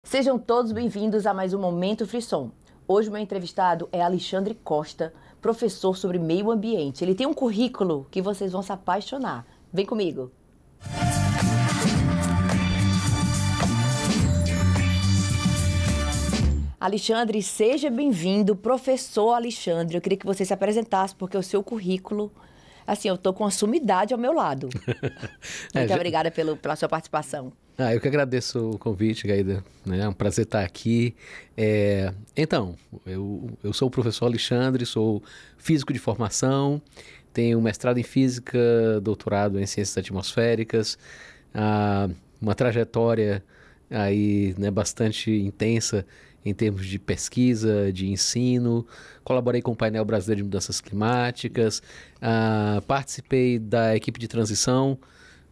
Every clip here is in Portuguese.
Sejam todos bem-vindos a mais um Momento Frisson. Hoje o meu entrevistado é Alexandre Costa, professor sobre meio ambiente. Ele tem um currículo que vocês vão se apaixonar. Vem comigo. Alexandre, seja bem-vindo, professor Alexandre. Eu queria que você se apresentasse, porque o seu currículo, assim, eu estou com a sumidade ao meu lado. Muito obrigada pela sua participação. Eu que agradeço o convite, Gaida. É um prazer estar aqui. Então, eu sou o professor Alexandre, sou físico de formação, tenho mestrado em física, doutorado em ciências atmosféricas, uma trajetória aí, né, bastante intensa em termos de pesquisa, de ensino. Colaborei com o Painel Brasileiro de Mudanças Climáticas, participei da equipe de transição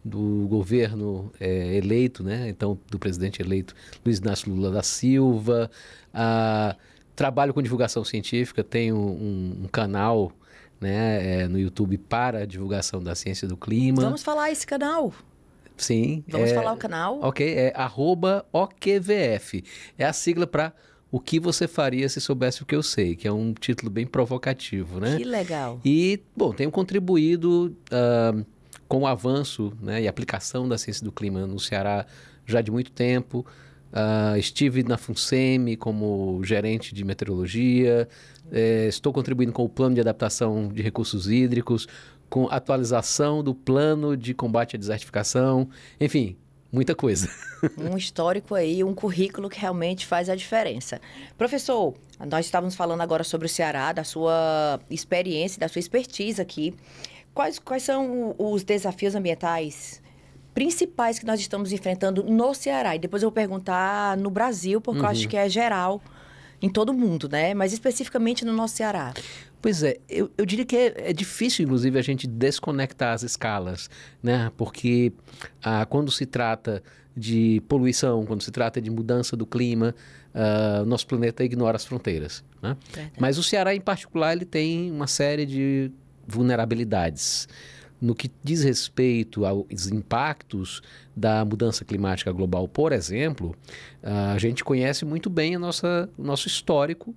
do governo eleito, né? Então, do presidente eleito Luiz Inácio Lula da Silva. Trabalho com divulgação científica, tenho um canal, né, no YouTube para a divulgação da ciência do clima. Vamos falar esse canal. Sim. Vamos falar o canal? Ok, é @OQVF. É a sigla para O que você faria se soubesse o que eu sei, que é um título bem provocativo, né? Que legal. E, bom, tenho contribuído com o avanço, né, e aplicação da ciência do clima no Ceará já de muito tempo. Estive na FUNSEMI como gerente de meteorologia, estou contribuindo com o plano de adaptação de recursos hídricos, com atualização do plano de combate à desertificação, enfim, muita coisa. Um histórico aí, um currículo que realmente faz a diferença. Professor, nós estávamos falando agora sobre o Ceará, da sua experiência, da sua expertise aqui. Quais são os desafios ambientais principais que nós estamos enfrentando no Ceará? E depois eu vou perguntar no Brasil, porque eu acho que é geral em todo mundo, né? Mas especificamente no nosso Ceará. Pois é, eu diria que é difícil, inclusive, a gente desconectar as escalas, né? Porque quando se trata de poluição, quando se trata de mudança do clima, o nosso planeta ignora as fronteiras, né? Mas o Ceará, em particular, ele tem uma série de vulnerabilidades. No que diz respeito aos impactos da mudança climática global, por exemplo, a gente conhece muito bem o nosso histórico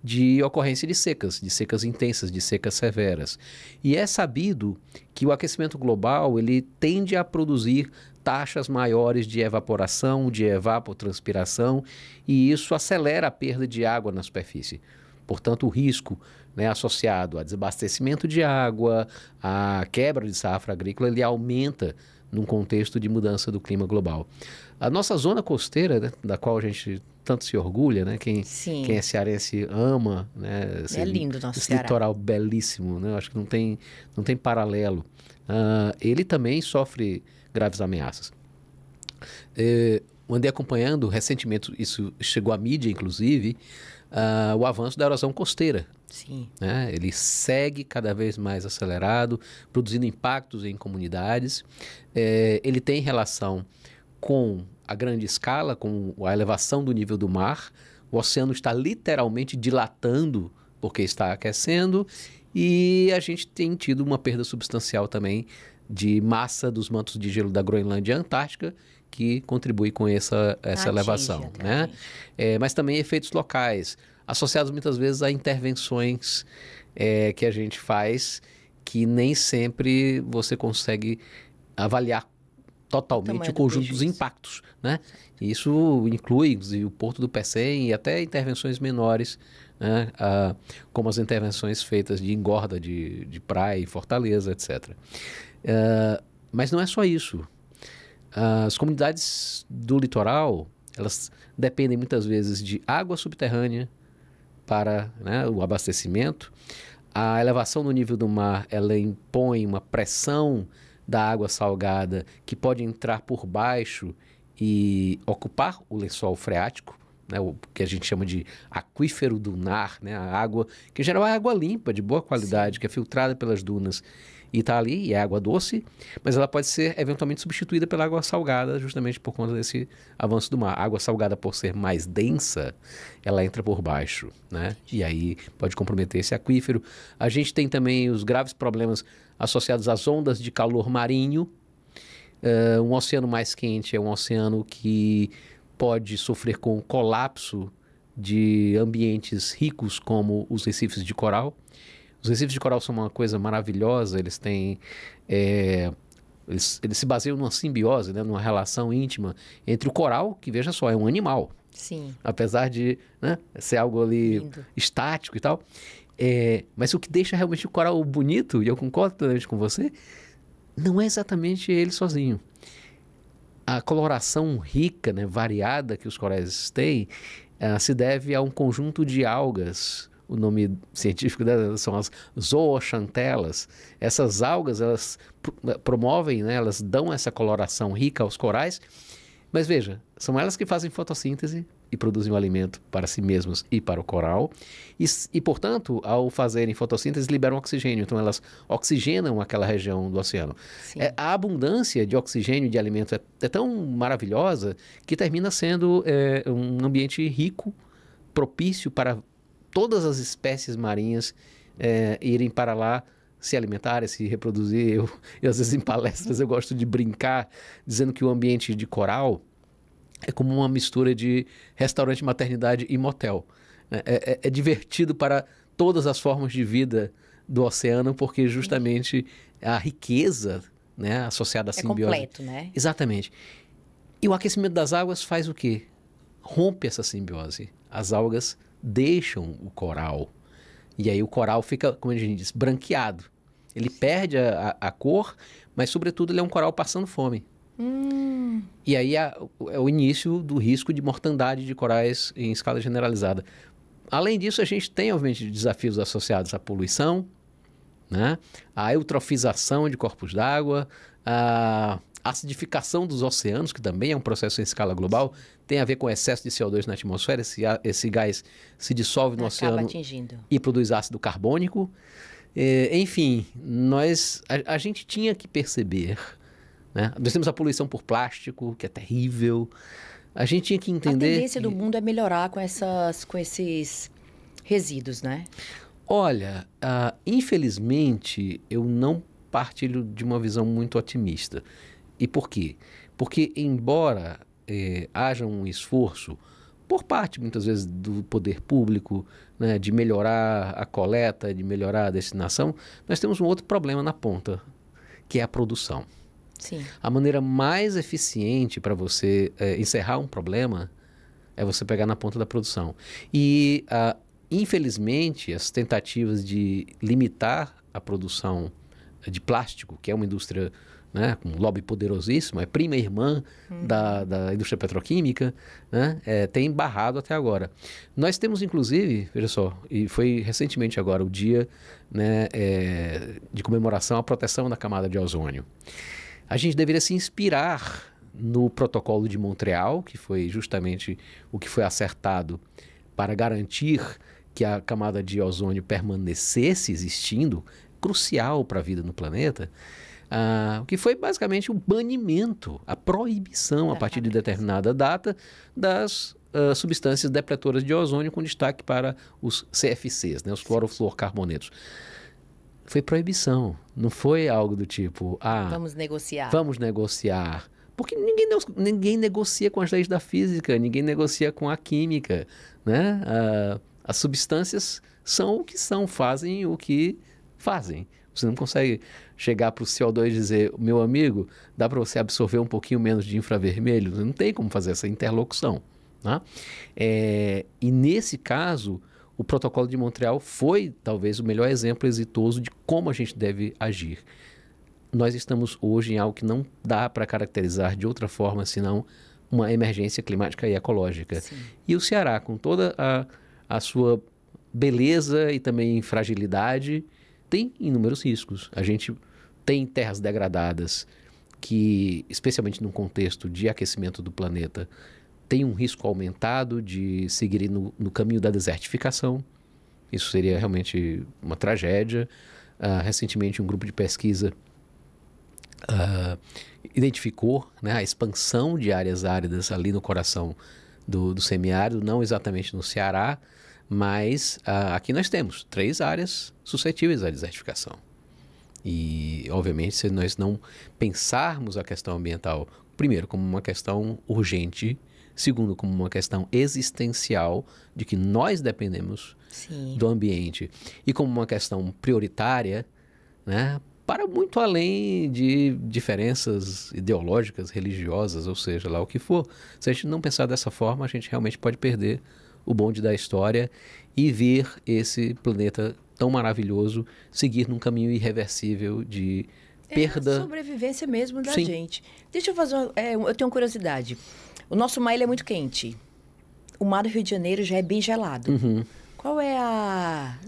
de ocorrência de secas intensas, de secas severas. E é sabido que o aquecimento global ele tende a produzir taxas maiores de evaporação, de evapotranspiração, e isso acelera a perda de água na superfície. Portanto, o risco, né, associado a desabastecimento de água, a quebra de safra agrícola, ele aumenta num contexto de mudança do clima global. A nossa zona costeira, né, da qual a gente tanto se orgulha, né? Quem é cearense ama, né? É lindo o nosso esse Ceará. Litoral belíssimo, né? Eu acho que não tem paralelo. Ele também sofre graves ameaças. Andei acompanhando recentemente, isso chegou à mídia, inclusive, o avanço da erosão costeira. Sim. Né? Ele segue cada vez mais acelerado, produzindo impactos em comunidades. Ele tem relação com a grande escala, com a elevação do nível do mar. O oceano está literalmente dilatando porque está aquecendo e a gente tem tido uma perda substancial também de massa dos mantos de gelo da Groenlândia e Antártica, que contribui com essa elevação, né? Mas também efeitos locais, associados muitas vezes a intervenções que a gente faz, que nem sempre você consegue avaliar totalmente o conjunto dos impactos, né? Isso inclui, inclusive, o Porto do Pecém e até intervenções menores, né? Como as intervenções feitas de engorda de praia, Fortaleza, etc. Mas não é só isso. As comunidades do litoral, elas dependem muitas vezes de água subterrânea para, né, o abastecimento. A elevação do nível do mar, ela impõe uma pressão da água salgada que pode entrar por baixo e ocupar o lençol freático, né, o que a gente chama de aquífero dunar, né, a água que em geral é água limpa, de boa qualidade, Sim. que é filtrada pelas dunas e está ali, e é água doce, mas ela pode ser eventualmente substituída pela água salgada justamente por conta desse avanço do mar. A água salgada, por ser mais densa, ela entra por baixo, né? E aí pode comprometer esse aquífero. A gente tem também os graves problemas associados às ondas de calor marinho. Um oceano mais quente é um oceano que pode sofrer com o colapso de ambientes ricos como os recifes de coral. Os recifes de coral são uma coisa maravilhosa, eles têm... Eles se baseiam numa simbiose, né, numa relação íntima entre o coral, que, veja só, é um animal. Sim. Apesar de, né, ser algo ali Lindo. estático e tal. Mas o que deixa realmente o coral bonito, e eu concordo totalmente com você, não é exatamente ele sozinho. A coloração rica, né, variada que os corais têm, se deve a um conjunto de algas. O nome científico delas são as zooxantelas. Essas algas, elas promovem, né, elas dão essa coloração rica aos corais. Mas veja, são elas que fazem fotossíntese e produzem o alimento para si mesmas e para o coral. E, portanto, ao fazerem fotossíntese, liberam oxigênio. Então, elas oxigenam aquela região do oceano. A abundância de oxigênio e de alimento é tão maravilhosa que termina sendo um ambiente rico, propício para todas as espécies marinhas irem para lá se alimentarem, se reproduzir. Eu, às vezes, em palestras, eu gosto de brincar, dizendo que o ambiente de coral é como uma mistura de restaurante, maternidade e motel. É divertido para todas as formas de vida do oceano, porque justamente a riqueza, né, associada à simbiose... É completo, né? Exatamente. E o aquecimento das águas faz o quê? Rompe essa simbiose. As algas deixam o coral. E aí o coral fica, como a gente diz, branqueado. Ele perde a cor, mas, sobretudo, ele é um coral passando fome. E aí é o início do risco de mortandade de corais em escala generalizada. Além disso, a gente tem, obviamente, desafios associados à poluição, né? À eutrofização de corpos d'água, à acidificação dos oceanos, que também é um processo em escala global, tem a ver com o excesso de CO2 na atmosfera. Esse gás se dissolve no oceano atingindo. E produz ácido carbônico. Enfim, a gente tinha que perceber, né? Nós temos a poluição por plástico, que é terrível. A gente tinha que entender... A tendência do mundo é melhorar com esses resíduos, né? Olha, infelizmente, eu não partilho de uma visão muito otimista. E por quê? Porque, embora haja um esforço, por parte, muitas vezes, do poder público, né, de melhorar a coleta, de melhorar a destinação, nós temos um outro problema na ponta, que é a produção. Sim. A maneira mais eficiente para você encerrar um problema é você pegar na ponta da produção. E, infelizmente, as tentativas de limitar a produção de plástico, que é uma indústria, né, com um lobby poderosíssimo, é prima irmã da indústria petroquímica, né, tem barrado até agora. Nós temos, inclusive, veja só, e foi recentemente agora o dia, né, de comemoração à proteção da camada de ozônio. A gente deveria se inspirar no protocolo de Montreal, que foi justamente o que foi acertado para garantir que a camada de ozônio permanecesse existindo, crucial para a vida no planeta, o que foi basicamente o banimento, a proibição, a partir de determinada data, das substâncias depletoras de ozônio, com destaque para os CFCs, né, os clorofluorcarbonetos. Foi proibição, não foi algo do tipo... vamos negociar. Vamos negociar. Porque ninguém negocia com as leis da física, ninguém negocia com a química, né? As substâncias são o que são, fazem o que fazem. Você não consegue chegar para o CO2 e dizer, meu amigo, dá para você absorver um pouquinho menos de infravermelho? Não tem como fazer essa interlocução, né? E nesse caso, o protocolo de Montreal foi talvez o melhor exemplo exitoso de como a gente deve agir. Nós estamos hoje em algo que não dá para caracterizar de outra forma senão uma emergência climática e ecológica. Sim. E o Ceará, com toda a sua beleza e também fragilidade, tem inúmeros riscos. A gente tem terras degradadas que, especialmente num contexto de aquecimento do planeta, tem um risco aumentado de seguir no caminho da desertificação. Isso seria realmente uma tragédia. Recentemente, um grupo de pesquisa identificou, né, a expansão de áreas áridas ali no coração do semiárido, não exatamente no Ceará, mas aqui nós temos 3 áreas suscetíveis à desertificação. E, obviamente, se nós não pensarmos a questão ambiental, primeiro, como uma questão urgente, Segundo, como uma questão existencial de que nós dependemos Sim. do ambiente. E como uma questão prioritária, né, para muito além de diferenças ideológicas, religiosas, ou seja, lá o que for. Se a gente não pensar dessa forma, a gente realmente pode perder o bonde da história e ver esse planeta tão maravilhoso seguir num caminho irreversível de perda. É a sobrevivência mesmo da Sim. gente. Deixa eu fazer eu tenho uma curiosidade. O nosso mar ele é muito quente. O mar do Rio de Janeiro já é bem gelado. Uhum. Qual é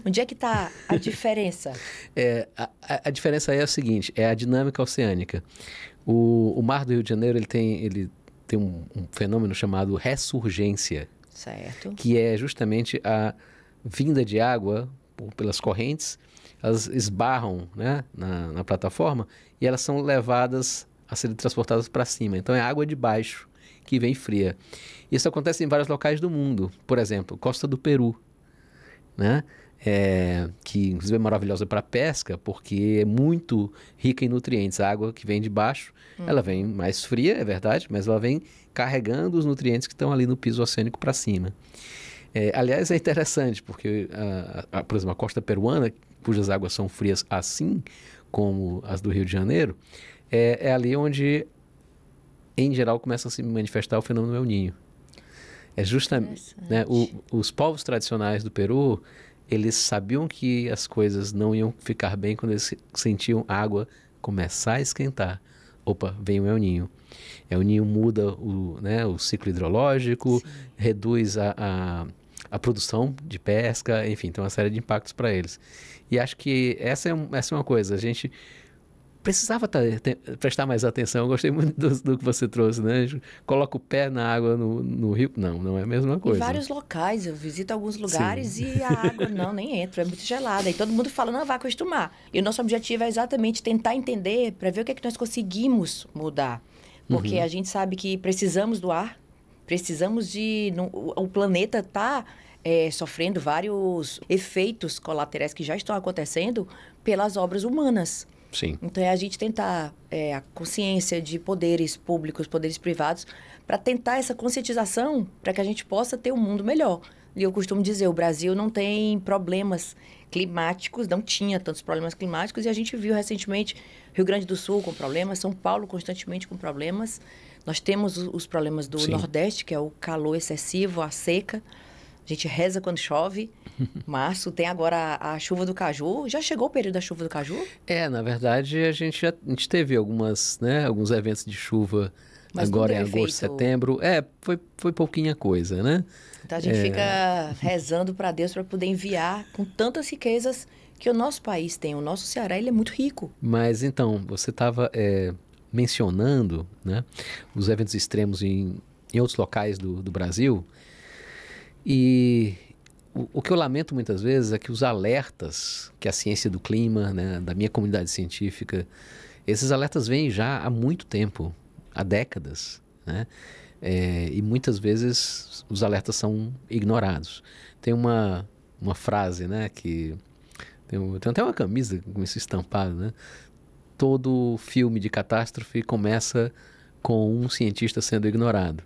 onde é que está a diferença? A diferença aí é a seguinte, é a dinâmica oceânica. O mar do Rio de Janeiro ele tem um fenômeno chamado ressurgência, Certo. que é justamente a vinda de água pelas correntes, elas esbarram, né, na plataforma e elas são levadas a serem transportadas para cima. Então é água de baixo que vem fria. Isso acontece em vários locais do mundo. Por exemplo, Costa do Peru, né? Que inclusive é maravilhosa para pesca, porque é muito rica em nutrientes. A água que vem de baixo, ela vem mais fria, é verdade, mas ela vem carregando os nutrientes que estão ali no piso oceânico para cima. Aliás, é interessante, porque, por exemplo, a costa peruana, cujas águas são frias assim como as do Rio de Janeiro, é ali onde, em geral, começa a se manifestar o fenômeno El Niño. É justamente, né, os povos tradicionais do Peru, eles sabiam que as coisas não iam ficar bem quando eles sentiam a água começar a esquentar. Opa, vem o El Niño. El Niño muda o ciclo hidrológico, sim, reduz a produção de pesca, enfim, tem uma série de impactos para eles. E acho que essa é uma coisa, a gente precisava prestar mais atenção. Eu gostei muito do que você trouxe, né? Coloca o pé na água no rio. Não é a mesma coisa. Em vários locais, eu visito alguns lugares, sim, e a água nem entra, é muito gelada. E todo mundo fala, não, vai acostumar. E o nosso objetivo é exatamente tentar entender, para ver o que é que nós conseguimos mudar. Porque a gente sabe que precisamos do ar, precisamos o planeta está sofrendo vários efeitos colaterais que já estão acontecendo pelas obras humanas. Sim. Então, é a gente tentar a consciência de poderes públicos, poderes privados, para tentar essa conscientização para que a gente possa ter um mundo melhor. E eu costumo dizer, o Brasil não tem problemas climáticos, não tinha tantos problemas climáticos, e a gente viu recentemente Rio Grande do Sul com problemas, São Paulo constantemente com problemas. Nós temos os problemas do sim, Nordeste, que é o calor excessivo, a seca. A gente reza quando chove. Março, tem agora a chuva do caju. Já chegou o período da chuva do caju? Na verdade, a gente teve alguns eventos de chuva. Mas agora em agosto, setembro. Foi pouquinha coisa, né? Então a gente fica rezando para Deus para poder enviar com tantas riquezas que o nosso país tem. O nosso Ceará, ele é muito rico. Mas então, você estava mencionando, né, os eventos extremos em outros locais do Brasil. E o que eu lamento muitas vezes é que os alertas que a ciência do clima, né, da minha comunidade científica, esses alertas vêm já há muito tempo, há décadas, né? E muitas vezes os alertas são ignorados. Tem uma frase, né, que tem até uma camisa com isso estampado, né? Todo filme de catástrofe começa com um cientista sendo ignorado.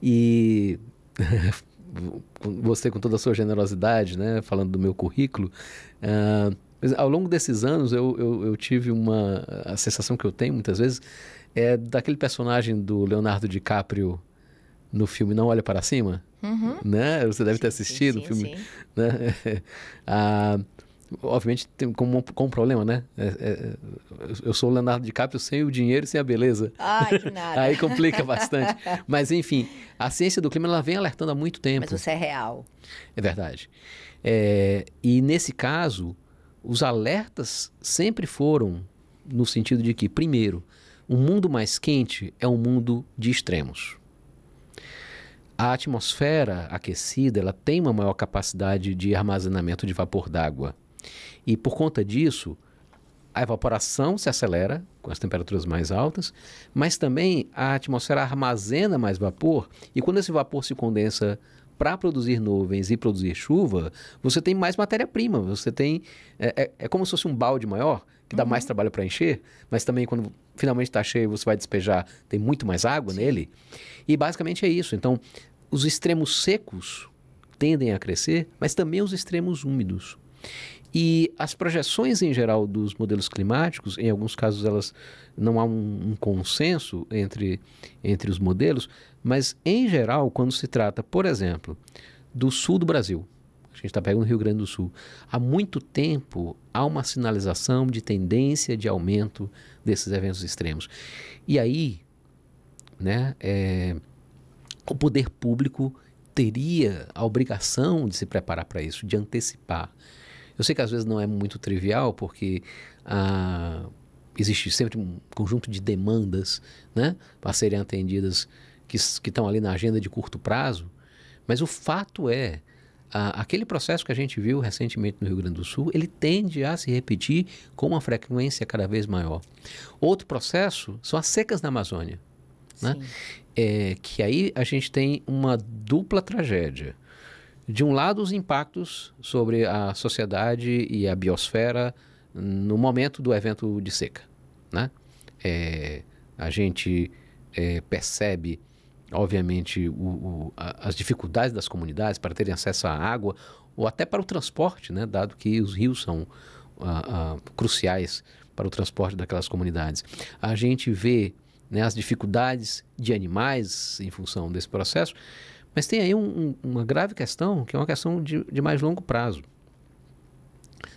E você, com toda a sua generosidade, né, falando do meu currículo, ao longo desses anos eu tive a sensação que eu tenho muitas vezes daquele personagem do Leonardo DiCaprio no filme Não Olha Para Cima, né? Você deve ter assistido o filme, sim. Né? Obviamente tem como um problema, né? Eu sou o Leonardo DiCaprio sem o dinheiro e sem a beleza. Ai, que nada. Aí complica bastante. Mas, enfim, a ciência do clima ela vem alertando há muito tempo. Mas você é real. É verdade. E nesse caso, os alertas sempre foram no sentido de que, primeiro, um mundo mais quente é um mundo de extremos. A atmosfera aquecida ela tem uma maior capacidade de armazenamento de vapor d'água. E por conta disso, a evaporação se acelera com as temperaturas mais altas, mas também a atmosfera armazena mais vapor, e quando esse vapor se condensa para produzir nuvens e produzir chuva, você tem mais matéria-prima, você tem... É como se fosse um balde maior que dá mais trabalho para encher, mas também quando finalmente está cheio, você vai despejar, tem muito mais água nele. E basicamente é isso. Então, os extremos secos tendem a crescer, mas também os extremos úmidos. E as projeções em geral dos modelos climáticos, em alguns casos elas não há um consenso entre os modelos, mas em geral, quando se trata, por exemplo, do sul do Brasil, a gente está pegando o Rio Grande do Sul, há muito tempo há uma sinalização de tendência de aumento desses eventos extremos. E aí, né, o poder público teria a obrigação de se preparar para isso, de antecipar. Eu sei que às vezes não é muito trivial, porque existe sempre um conjunto de demandas, né, para serem atendidas que estão ali na agenda de curto prazo, mas o fato é, aquele processo que a gente viu recentemente no Rio Grande do Sul, ele tende a se repetir com uma frequência cada vez maior. Outro processo são as secas na Amazônia, né? Que aí a gente tem uma dupla tragédia. De um lado, os impactos sobre a sociedade e a biosfera no momento do evento de seca, né? A gente percebe, obviamente, as dificuldades das comunidades para terem acesso à água ou até para o transporte, né? Dado que os rios são cruciais para o transporte daquelas comunidades. A gente vê, né, as dificuldades de animais em função desse processo, mas tem aí uma grave questão, que é uma questão de mais longo prazo.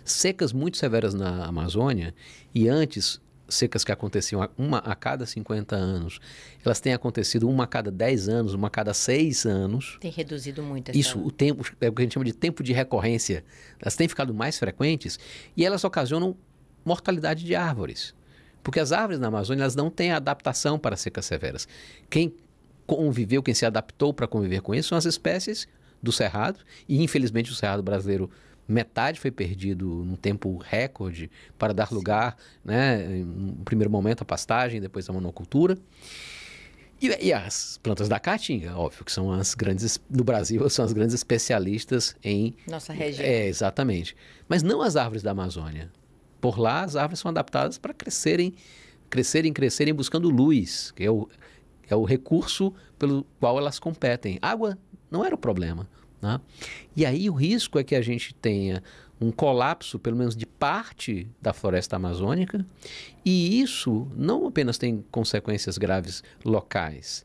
Secas muito severas na Amazônia, e antes secas que aconteciam uma a cada 50 anos, elas têm acontecido uma a cada 10 anos, uma a cada 6 anos. Tem reduzido muito essa... Isso, o tempo, é o que a gente chama de tempo de recorrência. Elas têm ficado mais frequentes e elas ocasionam mortalidade de árvores. Porque as árvores na Amazônia, elas não têm adaptação para secas severas. Quem conviveu, quem se adaptou para conviver com isso são as espécies do cerrado, e infelizmente o cerrado brasileiro, metade foi perdido num tempo recorde para dar lugar, né, no primeiro momento à pastagem, depois à monocultura. E as plantas da caatinga, óbvio, que são as grandes, no Brasil, são as grandes especialistas em... Nossa região. Exatamente. Mas não as árvores da Amazônia. Por lá, as árvores são adaptadas para crescerem buscando luz, que é o recurso pelo qual elas competem. Água não era o problema, né? E aí o risco é que a gente tenha um colapso, pelo menos de parte da floresta amazônica, e isso não apenas tem consequências graves locais.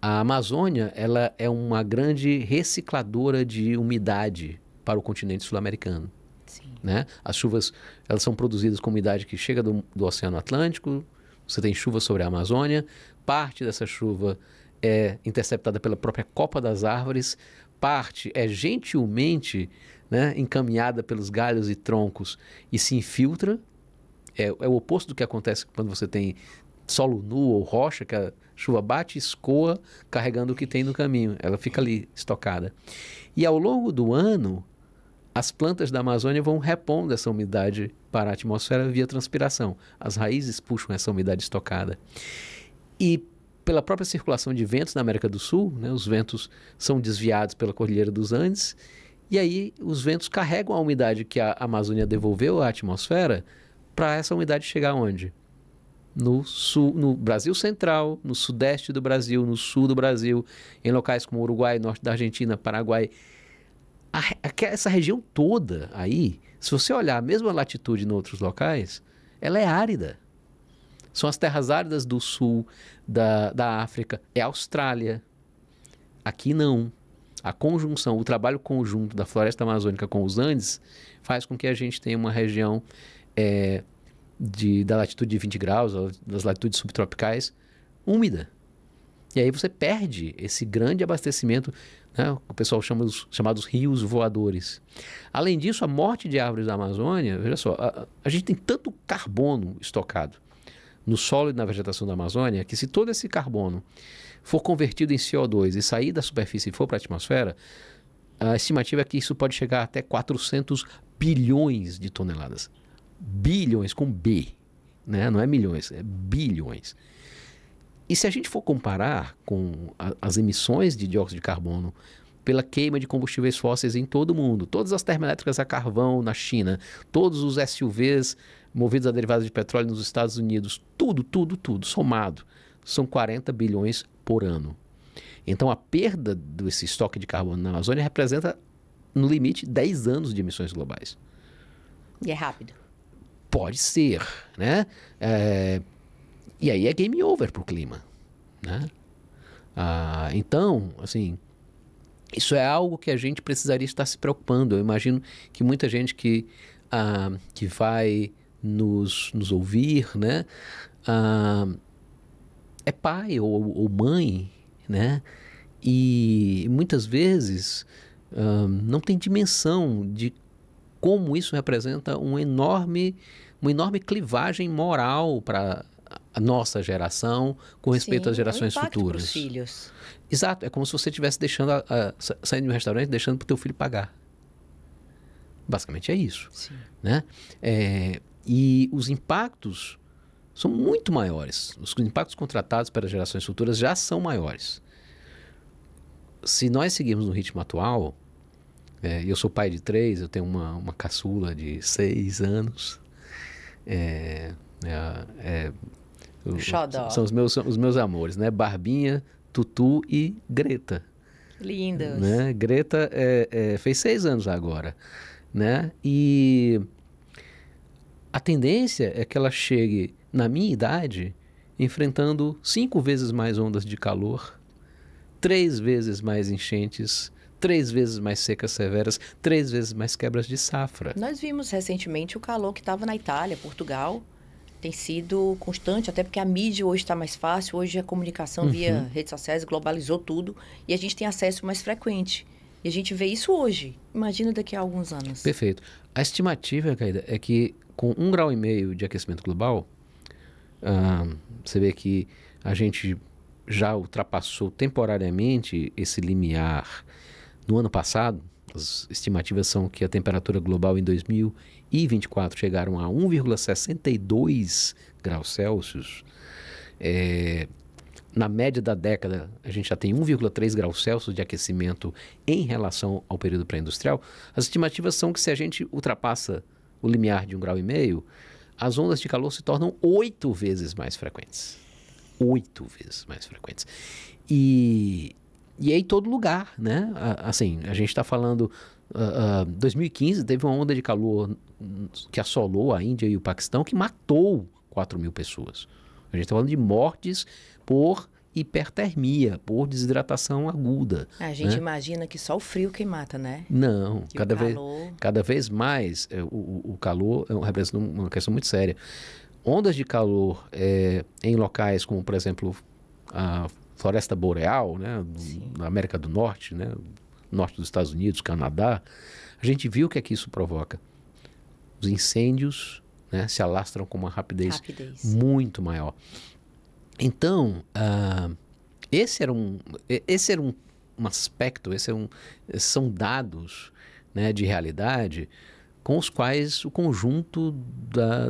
A Amazônia, ela é uma grande recicladora de umidade para o continente sul-americano. Né? As chuvas, elas são produzidas com umidade que chega do Oceano Atlântico, você tem chuva sobre a Amazônia, parte dessa chuva é interceptada pela própria copa das árvores, parte é gentilmente, né, encaminhada pelos galhos e troncos e se infiltra. É o oposto do que acontece quando você tem solo nu ou rocha, que a chuva bate e escoa carregando o que tem no caminho. Ela fica ali estocada. E ao longo do ano, as plantas da Amazônia vão repondo essa umidade para a atmosfera via transpiração. As raízes puxam essa umidade estocada. E pela própria circulação de ventos na América do Sul, né, os ventos são desviados pela Cordilheira dos Andes, e aí os ventos carregam a umidade que a Amazônia devolveu à atmosfera para essa umidade chegar onde? No sul, no Brasil Central, no sudeste do Brasil, no sul do Brasil, em locais como Uruguai, norte da Argentina, Paraguai. Essa região toda aí, se você olhar a mesma latitude em outros locais, ela é árida. São as terras áridas do sul da África, é a Austrália. Aqui não. A conjunção, o trabalho conjunto da floresta amazônica com os Andes faz com que a gente tenha uma região da latitude de 20 graus, das latitudes subtropicais, úmida. E aí você perde esse grande abastecimento, né? O pessoal chama os chamados rios voadores. Além disso, a morte de árvores da Amazônia, veja só, a gente tem tanto carbono estocado no solo e na vegetação da Amazônia, que se todo esse carbono for convertido em CO2 e sair da superfície e for para a atmosfera, a estimativa é que isso pode chegar até 400 bilhões de toneladas. Bilhões com B, né? Não é milhões, é bilhões. E se a gente for comparar com as emissões de dióxido de carbono pela queima de combustíveis fósseis em todo o mundo, todas as termoelétricas a carvão na China, todos os SUVs movidos a derivados de petróleo nos Estados Unidos, tudo, somado, são 40 bilhões por ano. Então, a perda desse estoque de carbono na Amazônia representa, no limite, 10 anos de emissões globais. E é rápido. Pode ser, né? E aí é game over para o clima, né? Então, assim, isso é algo que a gente precisaria estar se preocupando. Eu imagino que muita gente que vai nos ouvir, né? É pai ou mãe, né? E muitas vezes não tem dimensão de como isso representa uma enorme clivagem moral para a nossa geração com respeito às gerações futuras. Para os filhos. Exato, é como se você estivesse deixando saindo de um restaurante, deixando para o teu filho pagar. Basicamente é isso. Sim. Né? E os impactos são muito maiores. Os impactos contratados para as gerações futuras já são maiores. Se nós seguirmos no ritmo atual, eu sou pai de 3, eu tenho uma caçula de 6 anos. São os meus amores, né? Barbinha, Tutu e Greta. Lindos. Né? Greta fez 6 anos agora. Né? E a tendência é que ela chegue, na minha idade, enfrentando 5 vezes mais ondas de calor, 3 vezes mais enchentes, 3 vezes mais secas severas, 3 vezes mais quebras de safra. Nós vimos recentemente o calor que estava na Itália, Portugal. Tem sido constante, até porque a mídia hoje está mais fácil. Hoje a comunicação via redes sociais globalizou tudo e a gente tem acesso mais frequente. E a gente vê isso hoje. Imagina daqui a alguns anos. Perfeito. A estimativa, Caída, é que com 1,5 grau de aquecimento global, você vê que a gente já ultrapassou temporariamente esse limiar. No ano passado, as estimativas são que a temperatura global em 2024 chegaram a 1,62 graus Celsius. Na média da década, a gente já tem 1,3 graus Celsius de aquecimento em relação ao período pré-industrial. As estimativas são que se a gente ultrapassa o limiar de 1,5 grau, as ondas de calor se tornam 8 vezes mais frequentes. 8 vezes mais frequentes. E é em todo lugar, né? Assim, a gente está falando... 2015 teve uma onda de calor que assolou a Índia e o Paquistão que matou 4 mil pessoas. A gente está falando de mortes por hipertermia, por desidratação aguda. A gente né? imagina que só o frio que mata, né? Não, Que cada vez mais o calor representa uma questão muito séria. Ondas de calor em locais como, por exemplo, a floresta boreal, né? Na América do Norte, né? Norte dos Estados Unidos, Canadá, a gente viu o que é que isso provoca. Os incêndios, né, se alastram com uma rapidez muito maior. Então, esse era um aspecto, são dados, né, de realidade com os quais o conjunto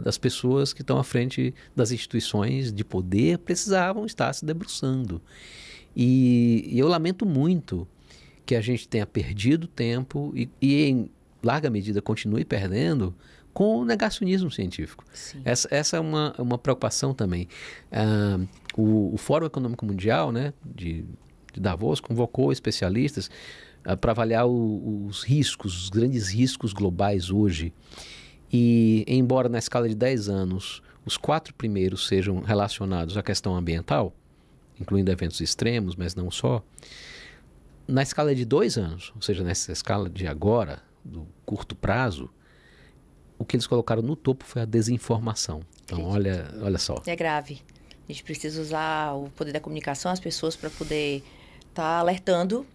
das pessoas que estão à frente das instituições de poder precisavam estar se debruçando. E eu lamento muito que a gente tenha perdido tempo e em larga medida continue perdendo com o negacionismo científico. Essa é uma preocupação também. O Fórum Econômico Mundial, né, de Davos, convocou especialistas para avaliar os riscos, os grandes riscos globais hoje. E, embora na escala de 10 anos os 4 primeiros sejam relacionados à questão ambiental, incluindo eventos extremos, mas não só, na escala de 2 anos, ou seja, nessa escala de agora, do curto prazo, o que eles colocaram no topo foi a desinformação. Então, olha só. É grave. A gente precisa usar o poder da comunicação, as pessoas, para poder estar alertando.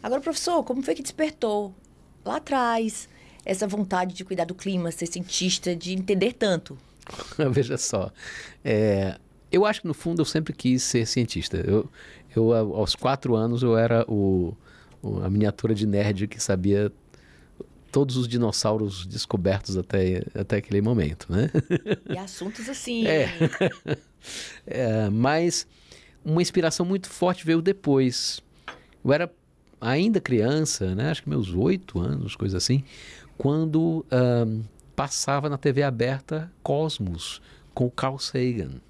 Agora, professor, como foi que despertou lá atrás essa vontade de cuidar do clima, ser cientista, de entender tanto? Veja só. Eu acho que, no fundo, eu sempre quis ser cientista. Eu aos 4 anos, eu era a miniatura de nerd que sabia todos os dinossauros descobertos até aquele momento, né? E assuntos assim. Mas uma inspiração muito forte veio depois. Eu era ainda criança, né? Acho que meus 8 anos, coisa assim, quando passava na TV aberta Cosmos, com o Carl Sagan.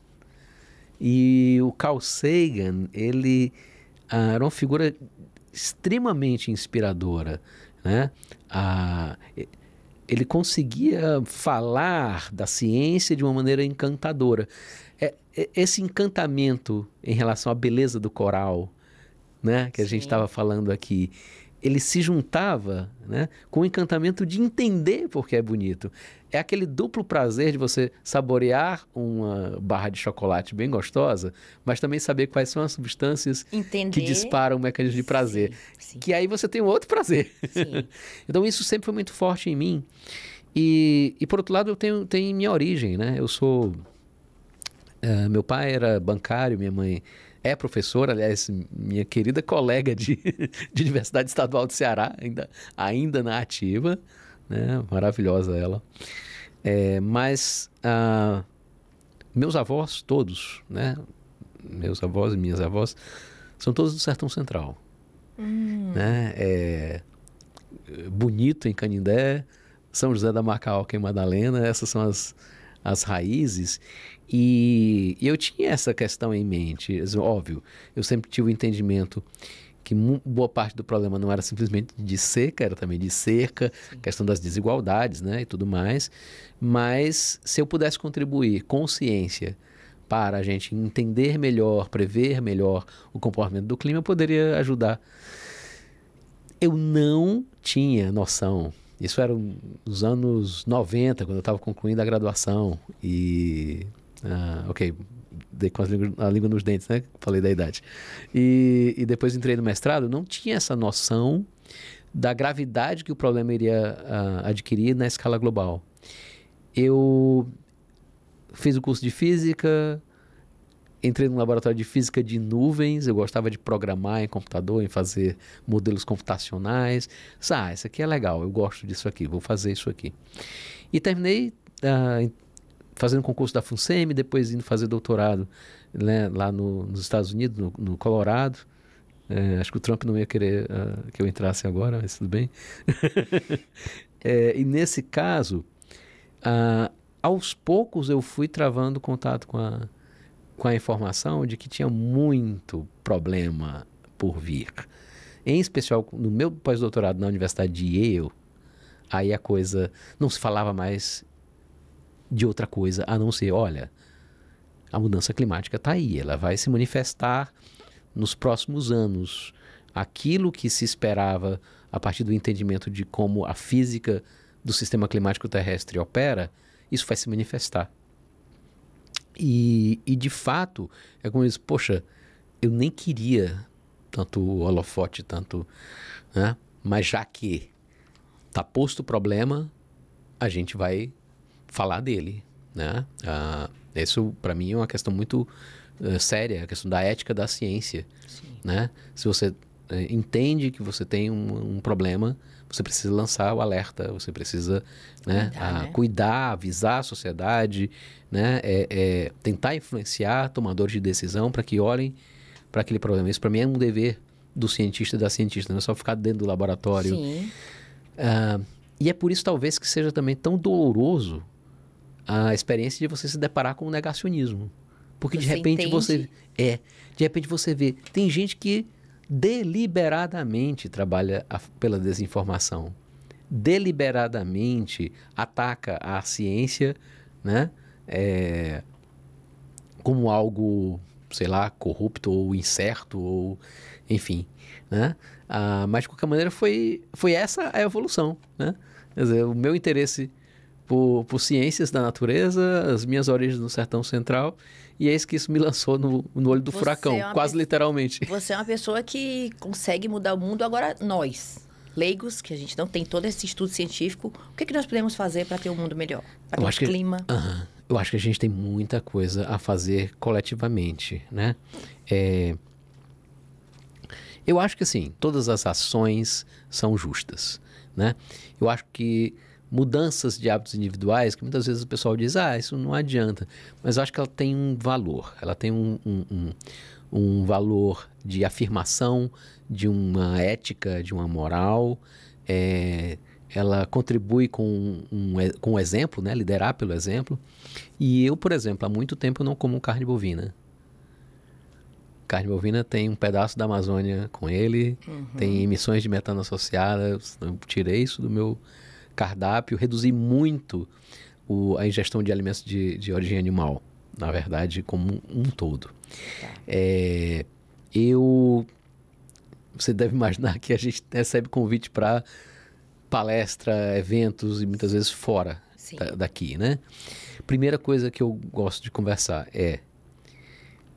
E o Carl Sagan, ele era uma figura extremamente inspiradora, né? Ele conseguia falar da ciência de uma maneira encantadora. Esse encantamento em relação à beleza do coral, né, que a gente estava falando aqui, ele se juntava, né, com o encantamento de entender porque é bonito. É aquele duplo prazer de você saborear uma barra de chocolate bem gostosa, mas também saber quais são as substâncias que disparam o mecanismo de prazer. Sim. Que aí você tem um outro prazer. Sim. Então isso sempre foi muito forte em mim. E por outro lado, eu tenho minha origem, né? Eu sou... meu pai era bancário, minha mãe é professora, aliás, minha querida colega de Universidade Estadual do Ceará, ainda na ativa, né? Maravilhosa ela. Mas meus avós todos, né? Meus avós e minhas avós, são todos do Sertão Central. Né? Bonito em Canindé, São José da Macauca em Madalena, essas são as raízes. E eu tinha essa questão em mente. Óbvio, eu sempre tive o entendimento que boa parte do problema não era simplesmente de seca, era também de cerca, questão das desigualdades, né, e tudo mais. Mas se eu pudesse contribuir com ciência para a gente entender melhor, prever melhor o comportamento do clima, eu poderia ajudar. Eu não tinha noção. Isso era nos anos 90, quando eu estava concluindo a graduação. E... ok, dei com a língua nos dentes, né? Falei da idade. E depois entrei no mestrado, não tinha essa noção da gravidade que o problema iria adquirir na escala global. Eu fiz o curso de física, entrei no laboratório de física de nuvens, eu gostava de programar em computador, em fazer modelos computacionais. Isso aqui é legal, eu gosto disso aqui, vou fazer isso aqui. E terminei fazendo concurso da FUNSEMI, depois indo fazer doutorado, né, lá nos Estados Unidos, no Colorado. Acho que o Trump não ia querer que eu entrasse agora, mas tudo bem. E nesse caso, aos poucos eu fui travando contato com a informação de que tinha muito problema por vir. Em especial, no meu pós-doutorado na Universidade de Yale, aí a coisa não se falava mais de outra coisa, a não ser, olha, a mudança climática está aí, ela vai se manifestar nos próximos anos. Aquilo que se esperava a partir do entendimento de como a física do sistema climático terrestre opera, isso vai se manifestar. E de fato, é como eu disse, poxa, eu nem queria tanto holofote, tanto, né? Mas já que está posto o problema, a gente vai falar dele, né? Isso, para mim, é uma questão muito séria, a questão da ética da ciência, né? Se você entende que você tem um problema, você precisa lançar o alerta, você precisa, né, cuidar, avisar a sociedade, né, tentar influenciar tomadores de decisão para que olhem para aquele problema. Isso, para mim, é um dever do cientista e da cientista, não é só ficar dentro do laboratório. Sim. E é por isso, talvez, que seja também tão doloroso a experiência de você se deparar com o negacionismo. Porque de repente você vê, tem gente que deliberadamente trabalha pela desinformação, deliberadamente ataca a ciência, né, como algo, sei lá, corrupto ou incerto, ou enfim, né? Mas de qualquer maneira foi essa a evolução, né? Quer dizer, o meu interesse por ciências da natureza, as minhas origens no Sertão Central, e eis que isso me lançou no olho do furacão, quase literalmente. Você é uma pessoa que consegue mudar o mundo. Agora, nós, leigos, que a gente não tem todo esse estudo científico, o que nós podemos fazer para ter um mundo melhor? Para ter um clima? Eu acho que a gente tem muita coisa a fazer coletivamente, né? Eu acho que, assim, todas as ações são justas, né? Eu acho que mudanças de hábitos individuais, que muitas vezes o pessoal diz, isso não adianta. Mas eu acho que ela tem um valor. Ela tem um valor de afirmação, de uma ética, de uma moral. ela contribui com o exemplo, né? Liderar pelo exemplo. E eu, por exemplo, há muito tempo eu não como carne bovina. Carne bovina tem um pedaço da Amazônia com ele, tem emissões de metano associadas. Eu tirei isso do meu cardápio, reduzi muito a ingestão de alimentos de origem animal, na verdade, como um todo. Tá. Você deve imaginar que a gente recebe convite para palestra, eventos e muitas vezes fora daqui, né? Primeira coisa que eu gosto de conversar é: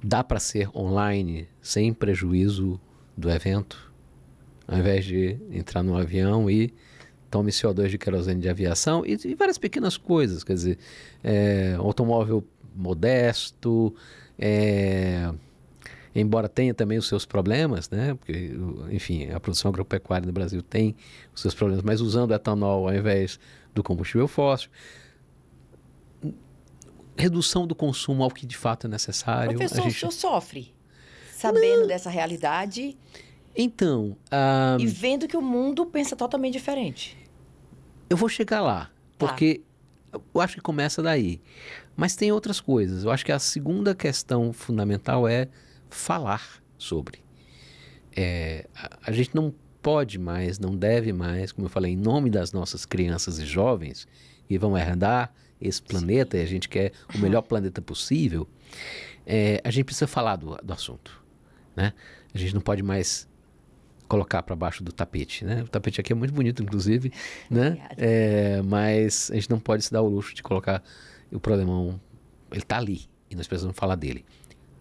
dá para ser online sem prejuízo do evento? Ao invés de entrar num avião e tome CO2 de querosene de aviação e várias pequenas coisas, quer dizer, automóvel modesto, embora tenha também os seus problemas, né? Porque, enfim, a produção agropecuária no Brasil tem os seus problemas, mas usando etanol ao invés do combustível fóssil. Redução do consumo ao que de fato é necessário. Professor, o senhor sofre sabendo dessa realidade? Então... E vendo que o mundo pensa totalmente diferente. Eu vou chegar lá, porque eu acho que começa daí. Mas tem outras coisas. Eu acho que a segunda questão fundamental é falar sobre. A gente não pode mais, não deve mais, como eu falei, em nome das nossas crianças e jovens, que vão herdar esse planeta, e a gente quer o melhor planeta possível, a gente precisa falar do assunto, né? A gente não pode mais colocar para baixo do tapete, né? O tapete aqui é muito bonito, inclusive, né? Mas a gente não pode se dar o luxo de colocar o problemão, ele está ali, e nós precisamos falar dele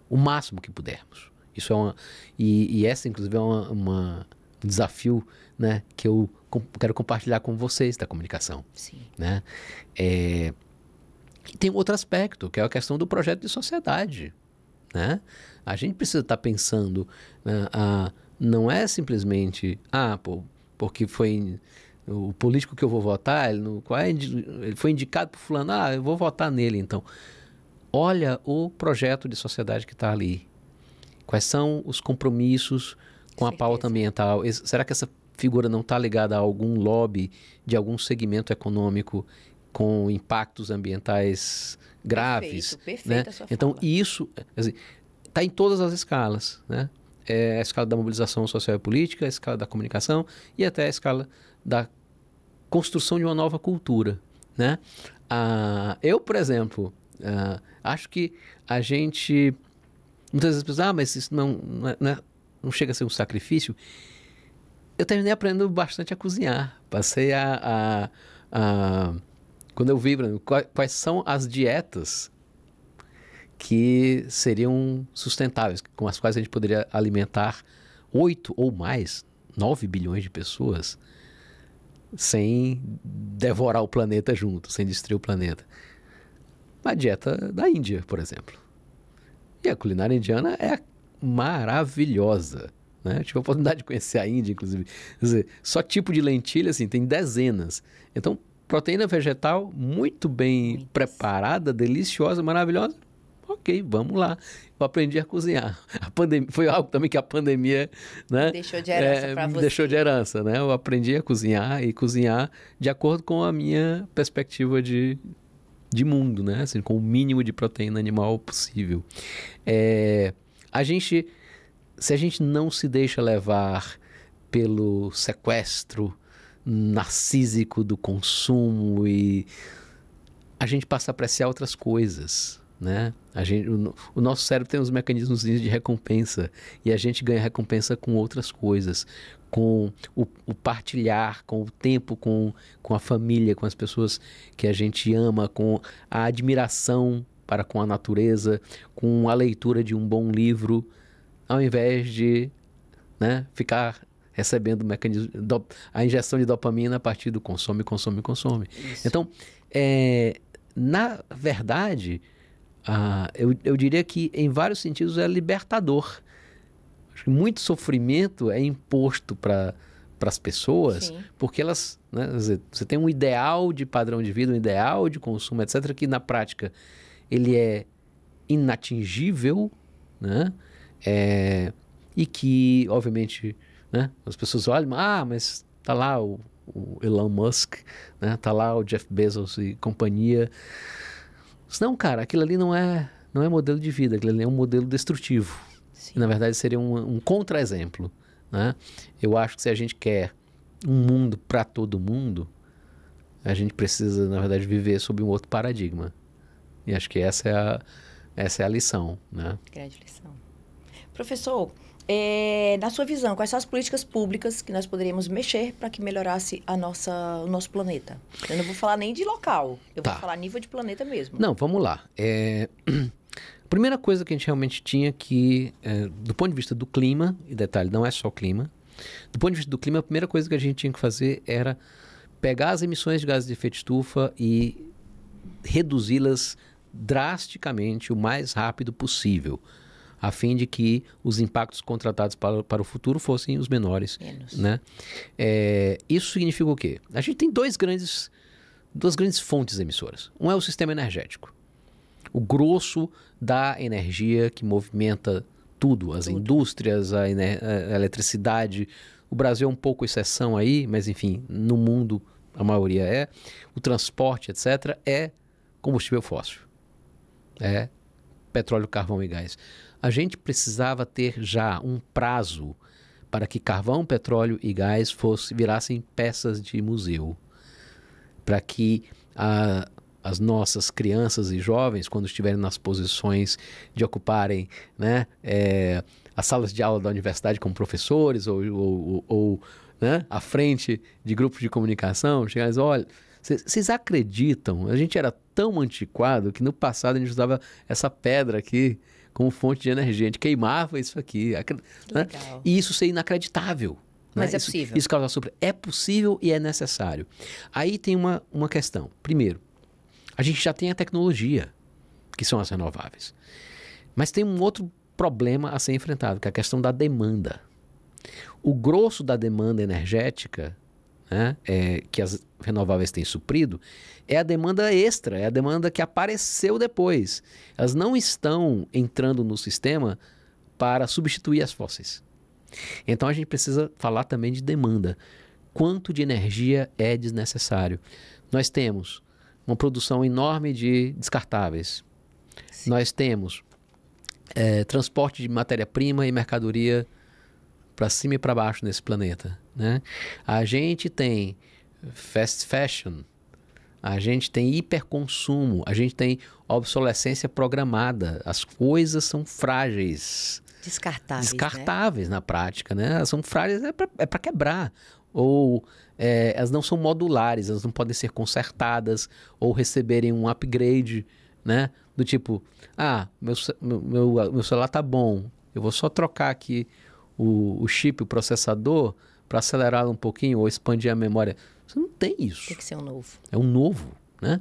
o máximo que pudermos. Isso e essa, inclusive, é um desafio, né, que eu quero compartilhar com vocês da comunicação. Sim. Né? E tem outro aspecto, que é a questão do projeto de sociedade. Né? A gente precisa estar pensando, não é simplesmente, porque foi o político que eu vou votar, ele foi indicado por fulano, eu vou votar nele, então. Olha o projeto de sociedade que está ali. Quais são os compromissos com a pauta ambiental? Será que essa figura não está ligada a algum lobby de algum segmento econômico com impactos ambientais graves? Perfeito, né? Então, isso está em todas as escalas. Né? A escala da mobilização social e política, a escala da comunicação e até a escala da construção de uma nova cultura. Né? Eu, por exemplo... acho que a gente muitas vezes pensa, mas isso não chega a ser um sacrifício. Eu terminei aprendendo bastante a cozinhar. Passei quando eu vi quais são as dietas que seriam sustentáveis, com as quais a gente poderia alimentar 8 ou mais, 9 bilhões de pessoas sem devorar o planeta junto, sem destruir o planeta. A dieta da Índia, por exemplo. E a culinária indiana é maravilhosa. Né? Eu tive a oportunidade de conhecer a Índia, inclusive. Quer dizer, só tipo de lentilha, assim, tem dezenas. Então, proteína vegetal muito bem preparada, deliciosa, maravilhosa. Ok, vamos lá. Eu aprendi a cozinhar. Foi algo também que a pandemia, né, deixou de herança para você. Deixou de herança, né? Eu aprendi a cozinhar e cozinhar de acordo com a minha perspectiva de mundo, né? Assim, com o mínimo de proteína animal possível. Se a gente não se deixa levar pelo sequestro narcísico do consumo, e a gente passa a apreciar outras coisas, né? O nosso cérebro tem uns mecanismos de recompensa, e a gente ganha recompensa com outras coisas, com o partilhar, com o tempo com a família, com as pessoas que a gente ama, com a admiração para com a natureza, com a leitura de um bom livro, ao invés de, né, ficar recebendo a injeção de dopamina a partir do consome. Isso. Então, na verdade, eu diria que em vários sentidos é libertador. Acho que muito sofrimento é imposto para as pessoas. Sim. Porque elas, né, você tem um ideal de padrão de vida, um ideal de consumo, etc., que na prática ele é inatingível, né? E que, obviamente, né, as pessoas olham, mas está lá o o Elon Musk, né? Tá lá o Jeff Bezos e companhia. Não, cara, aquilo ali não é modelo de vida, aquilo ali é um modelo destrutivo. E, na verdade, seria um contra-exemplo, né? Eu acho que se a gente quer um mundo para todo mundo, a gente precisa, na verdade, viver sob um outro paradigma. E acho que essa é a lição, né? Grande lição. Professor, na sua visão, quais são as políticas públicas que nós poderíamos mexer para que melhorasse o nosso planeta? Eu não vou falar nem de local, eu vou falar nível de planeta mesmo. Não, vamos lá. A primeira coisa que a gente realmente tinha que, do ponto de vista do clima, e detalhe, não é só clima, do ponto de vista do clima, a primeira coisa que a gente tinha que fazer era pegar as emissões de gases de efeito de estufa e reduzi-las drasticamente o mais rápido possível, a fim de que os impactos contratados para o futuro fossem os menores. Né? Isso significa o quê? A gente tem duas grandes fontes emissoras. Um é o sistema energético. O grosso da energia que movimenta tudo, as indústrias, a eletricidade. O Brasil é um pouco exceção aí, mas enfim, no mundo a maioria é. O transporte, etc., é combustível fóssil. É petróleo, carvão e gás. A gente precisava ter já um prazo para que carvão, petróleo e gás virassem peças de museu. Para que as nossas crianças e jovens, quando estiverem nas posições de ocuparem, né, as salas de aula da universidade como professores ou né, à frente de grupos de comunicação, chegarem e dizer, olha, vocês acreditam? A gente era tão antiquado que no passado a gente usava essa pedra aqui como fonte de energia. A gente queimava isso aqui. Né? E isso ser inacreditável. Mas né? É possível. Isso causa surpresa. É possível e é necessário. Aí tem uma questão. Primeiro, a gente já tem a tecnologia, que são as renováveis. Mas tem um outro problema a ser enfrentado, que é a questão da demanda. O grosso da demanda energética, né, que as renováveis têm suprido, é a demanda extra, é a demanda que apareceu depois. Elas não estão entrando no sistema para substituir as fósseis. Então a gente precisa falar também de demanda. Quanto de energia é desnecessário? Nós temos uma produção enorme de descartáveis. Sim. Nós temos transporte de matéria-prima e mercadoria para cima e para baixo nesse planeta. Né? A gente tem fast fashion, a gente tem hiperconsumo, a gente tem obsolescência programada. As coisas são frágeis. Descartáveis, né? Na prática. Né? Elas são frágeis, é para quebrar. Ou elas não são modulares, elas não podem ser consertadas ou receberem um upgrade, né? Do tipo, meu celular tá bom, eu vou só trocar aqui o chip, o processador, para acelerá-lo um pouquinho ou expandir a memória. Você não tem isso. Tem que ser um novo. É um novo, né?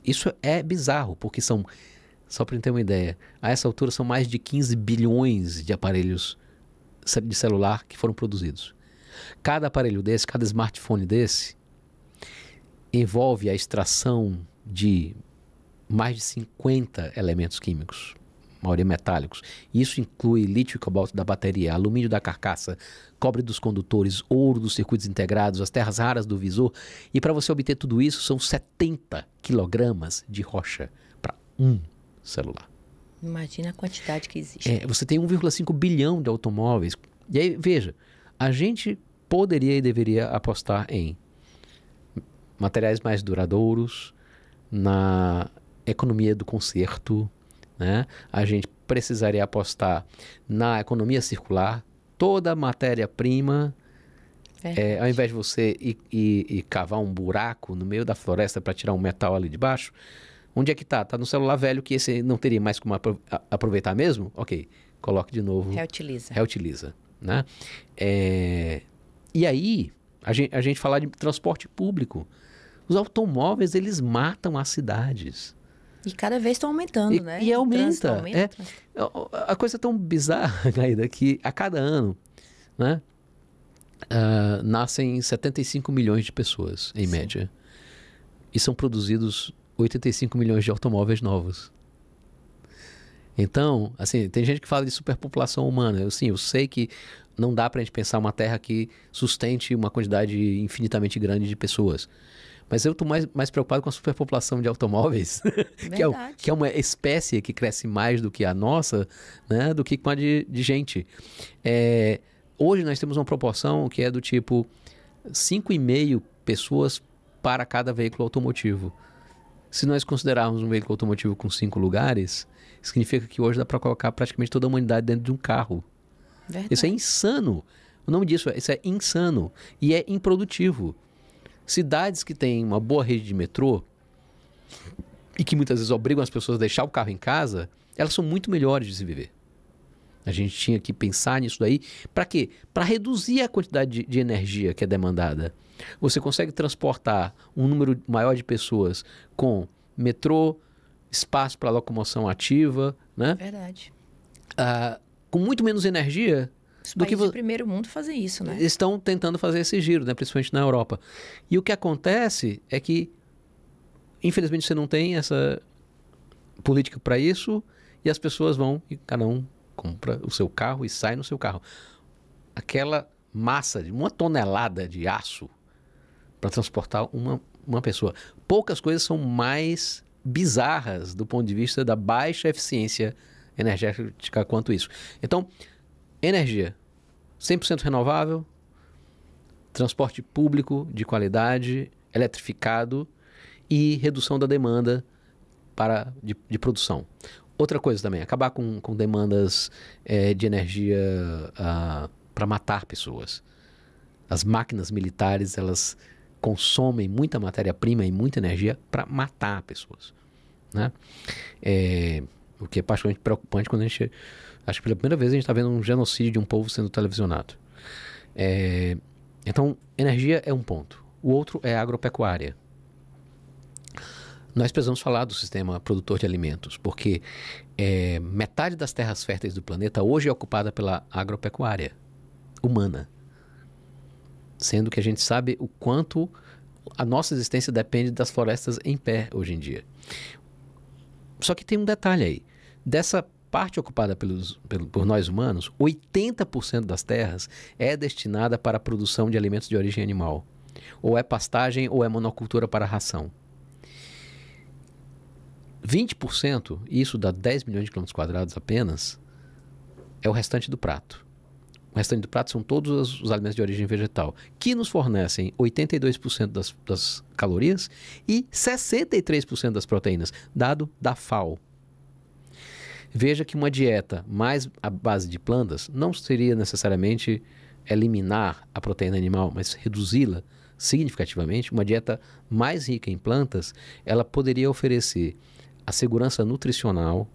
Isso é bizarro, porque são, só para ter uma ideia, a essa altura são mais de 15 bilhões de aparelhos de celular que foram produzidos. Cada aparelho desse, cada smartphone desse, envolve a extração de mais de 50 elementos químicos, a maioria metálicos. Isso inclui lítio e cobalto da bateria, alumínio da carcaça, cobre dos condutores, ouro dos circuitos integrados, as terras raras do visor. E para você obter tudo isso, são 70 quilogramas de rocha para um celular. Imagina a quantidade que existe. Você tem 1,5 bilhão de automóveis. E aí, veja, a gente poderia e deveria apostar em materiais mais duradouros, na economia do conserto, né? A gente precisaria apostar na economia circular. Toda matéria-prima, ao invés de você ir cavar um buraco no meio da floresta para tirar um metal ali de baixo, onde é que está? Está no celular velho que esse não teria mais como aproveitar mesmo? Ok, coloque de novo. Reutiliza. Né? E aí, a gente falar de transporte público. Os automóveis, eles matam as cidades. E cada vez estão aumentando, né? E aumenta. A coisa é tão bizarra, Gaida, que a cada ano, né, nascem 75 milhões de pessoas, em média. E são produzidos 85 milhões de automóveis novos. Então, assim, tem gente que fala de superpopulação humana. Eu sei que não dá para a gente pensar uma Terra que sustente uma quantidade infinitamente grande de pessoas. Mas eu estou mais preocupado com a superpopulação de automóveis, que é uma espécie que cresce mais do que a nossa, né, do que com a de gente. Hoje nós temos uma proporção que é do tipo 5,5 pessoas para cada veículo automotivo. Se nós considerarmos um veículo automotivo com 5 lugares, significa que hoje dá para colocar praticamente toda a humanidade dentro de um carro. Verdade. Isso é insano. O nome disso isso é insano e é improdutivo. Cidades que têm uma boa rede de metrô e que muitas vezes obrigam as pessoas a deixar o carro em casa, elas são muito melhores de se viver. A gente tinha que pensar nisso daí. Para quê? Para reduzir a quantidade de energia que é demandada. Você consegue transportar um número maior de pessoas com metrô, espaço para locomoção ativa, né? Verdade. Com muito menos energia do que o primeiro mundo fazem isso, né? Estão tentando fazer esse giro, né? Principalmente na Europa. E o que acontece é que, infelizmente, você não tem essa política para isso e as pessoas vão e cada um compra o seu carro e sai no seu carro. Aquela massa de 1 tonelada de aço para transportar uma pessoa. Poucas coisas são mais bizarras do ponto de vista da baixa eficiência energética quanto isso. Então, energia 100% renovável, transporte público de qualidade, eletrificado e redução da demanda de produção. Outra coisa também, acabar com demandas de energia para matar pessoas. As máquinas militares, elas consomem muita matéria-prima e muita energia para matar pessoas, né? O que é particularmente preocupante quando a gente... Acho que pela primeira vez a gente está vendo um genocídio de um povo sendo televisionado. Então, energia é um ponto. O outro é a agropecuária. Nós precisamos falar do sistema produtor de alimentos, porque metade das terras férteis do planeta hoje é ocupada pela agropecuária humana. Sendo que a gente sabe o quanto a nossa existência depende das florestas em pé hoje em dia. Só que tem um detalhe aí. Dessa parte ocupada por nós humanos, 80% das terras é destinada para a produção de alimentos de origem animal. Ou é pastagem ou é monocultura para ração. 20%, isso dá 10 milhões de quilômetros quadrados apenas, é o restante do prato. O restante do prato são todos os alimentos de origem vegetal, que nos fornecem 82% das calorias e 63% das proteínas, dado da FAO. Veja que uma dieta mais à base de plantas não seria necessariamente eliminar a proteína animal, mas reduzi-la significativamente. Uma dieta mais rica em plantas, ela poderia oferecer a segurança nutricional.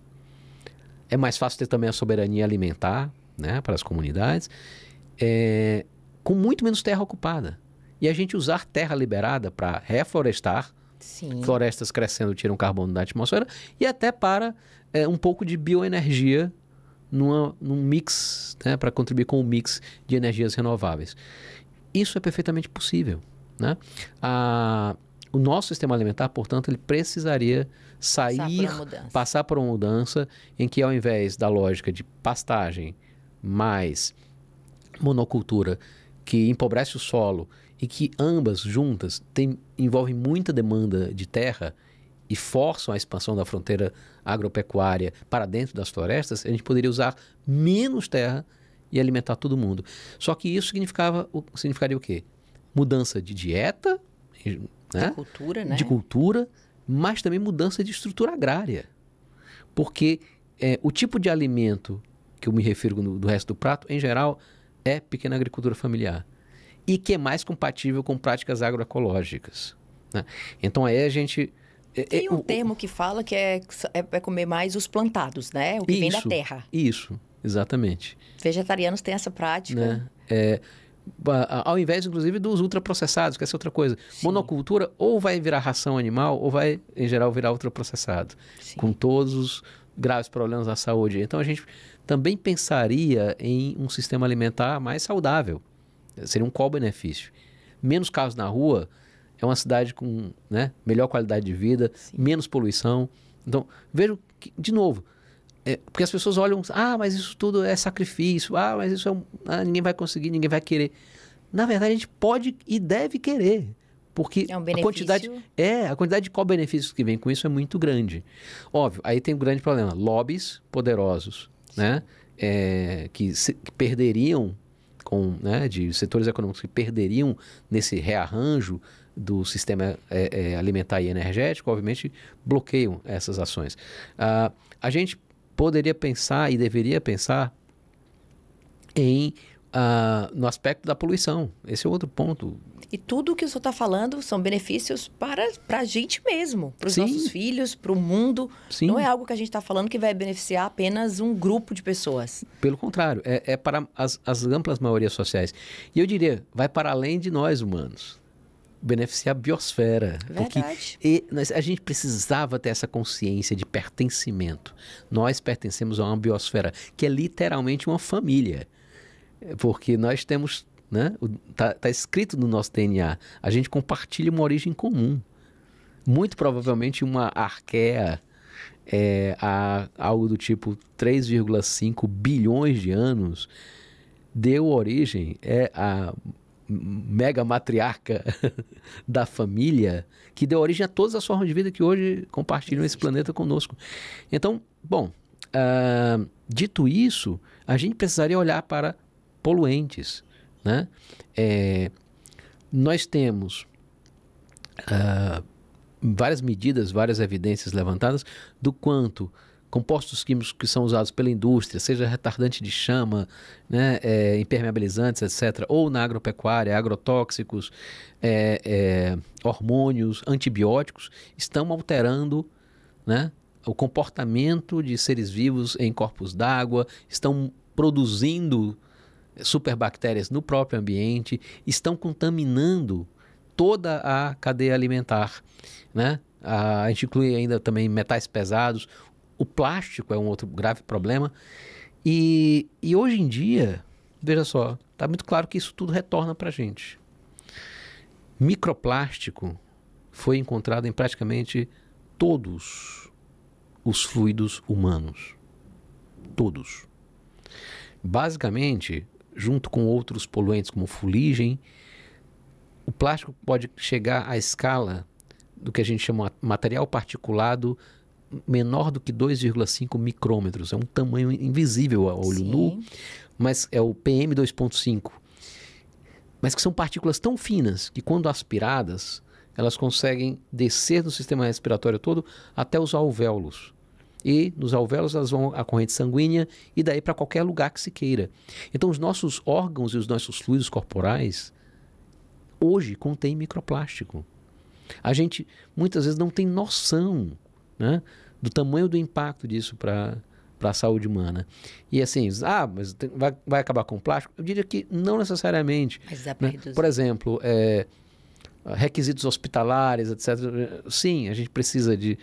É mais fácil ter também a soberania alimentar, né, para as comunidades, com muito menos terra ocupada. E a gente usar terra liberada para reflorestar. Sim. Florestas crescendo tiram carbono da atmosfera e até para um pouco de bioenergia num mix, né, para contribuir com o mix de energias renováveis. Isso é perfeitamente possível, né? O nosso sistema alimentar, portanto, ele precisaria passar por uma mudança em que, ao invés da lógica de pastagem mais monocultura, que empobrece o solo e que ambas juntas envolvem muita demanda de terra e forçam a expansão da fronteira agropecuária para dentro das florestas, a gente poderia usar menos terra e alimentar todo mundo. Só que isso significaria o quê? Mudança de dieta, né? De cultura, mas também mudança de estrutura agrária. Porque o tipo de alimento que eu me refiro do resto do prato, em geral, é pequena agricultura familiar. E que é mais compatível com práticas agroecológicas, né? Então aí a gente... Tem um termo que fala que é comer mais os plantados, né? O que vem da terra. Isso, exatamente. Vegetarianos têm essa prática. Né? Ao invés, inclusive, dos ultraprocessados, que é essa outra coisa. Sim. Monocultura ou vai virar ração animal ou vai, em geral, virar ultraprocessado. Sim. Com todos os graves problemas à saúde. Então a gente também pensaria em um sistema alimentar mais saudável. Seria um co-benefício. Menos carros na rua, é uma cidade com, né, melhor qualidade de vida, sim, menos poluição. Então, vejo que, de novo, Porque as pessoas olham, mas isso tudo é sacrifício, mas isso ninguém vai conseguir, ninguém vai querer. Na verdade, a gente pode e deve querer, porque É um benefício. a quantidade de co-benefícios que vem com isso é muito grande. Óbvio, aí tem um grande problema, lobbies poderosos, né? Que perderiam, de setores econômicos que perderiam nesse rearranjo do sistema alimentar e energético, obviamente bloqueiam essas ações. A gente poderia pensar e deveria pensar no aspecto da poluição. Esse é outro ponto. E tudo o que o senhor está falando são benefícios para a gente mesmo, para os nossos filhos, para o mundo. Sim. Não é algo que a gente está falando que vai beneficiar apenas um grupo de pessoas. Pelo contrário, é para as amplas maiorias sociais. E eu diria, vai para além de nós humanos. Beneficiar a biosfera. Verdade. Porque a gente precisava ter essa consciência de pertencimento. Nós pertencemos a uma biosfera, que é literalmente uma família. Porque nós temos, tá escrito no nosso DNA, a gente compartilha uma origem comum. Muito provavelmente uma arqueia, algo do tipo 3,5 bilhões de anos, deu origem a mega matriarca da família, que deu origem a todas as formas de vida que hoje compartilham esse planeta conosco. Então, bom, dito isso, a gente precisaria olhar para poluentes, né? Nós temos várias medidas, várias evidências levantadas do quanto compostos químicos que são usados pela indústria, seja retardante de chama, impermeabilizantes, etc., ou na agropecuária, agrotóxicos, hormônios, antibióticos, estão alterando, o comportamento de seres vivos em corpos d'água, estão produzindo superbactérias no próprio ambiente, estão contaminando toda a cadeia alimentar, A gente inclui ainda também metais pesados. O plástico é um outro grave problema. E hoje em dia, veja só, está muito claro que isso tudo retorna para a gente. Microplástico foi encontrado em praticamente todos os fluidos humanos. Todos. Basicamente, junto com outros poluentes como fuligem, o plástico pode chegar à escala do que a gente chama de material particulado menor do que 2,5 micrômetros. É um tamanho invisível a olho nu, mas é o PM2,5. Mas que são partículas tão finas que, quando aspiradas, elas conseguem descer no sistema respiratório todo até os alvéolos. E nos alvéolos elas vão à corrente sanguínea e daí para qualquer lugar que se queira. Então os nossos órgãos e os nossos fluidos corporais hoje contêm microplástico. A gente muitas vezes não tem noção, do tamanho do impacto disso para a saúde humana. E assim, mas vai acabar com o plástico? Eu diria que não necessariamente. Mas dá para reduzir. Por exemplo, requisitos hospitalares, etc. Sim, a gente precisa de...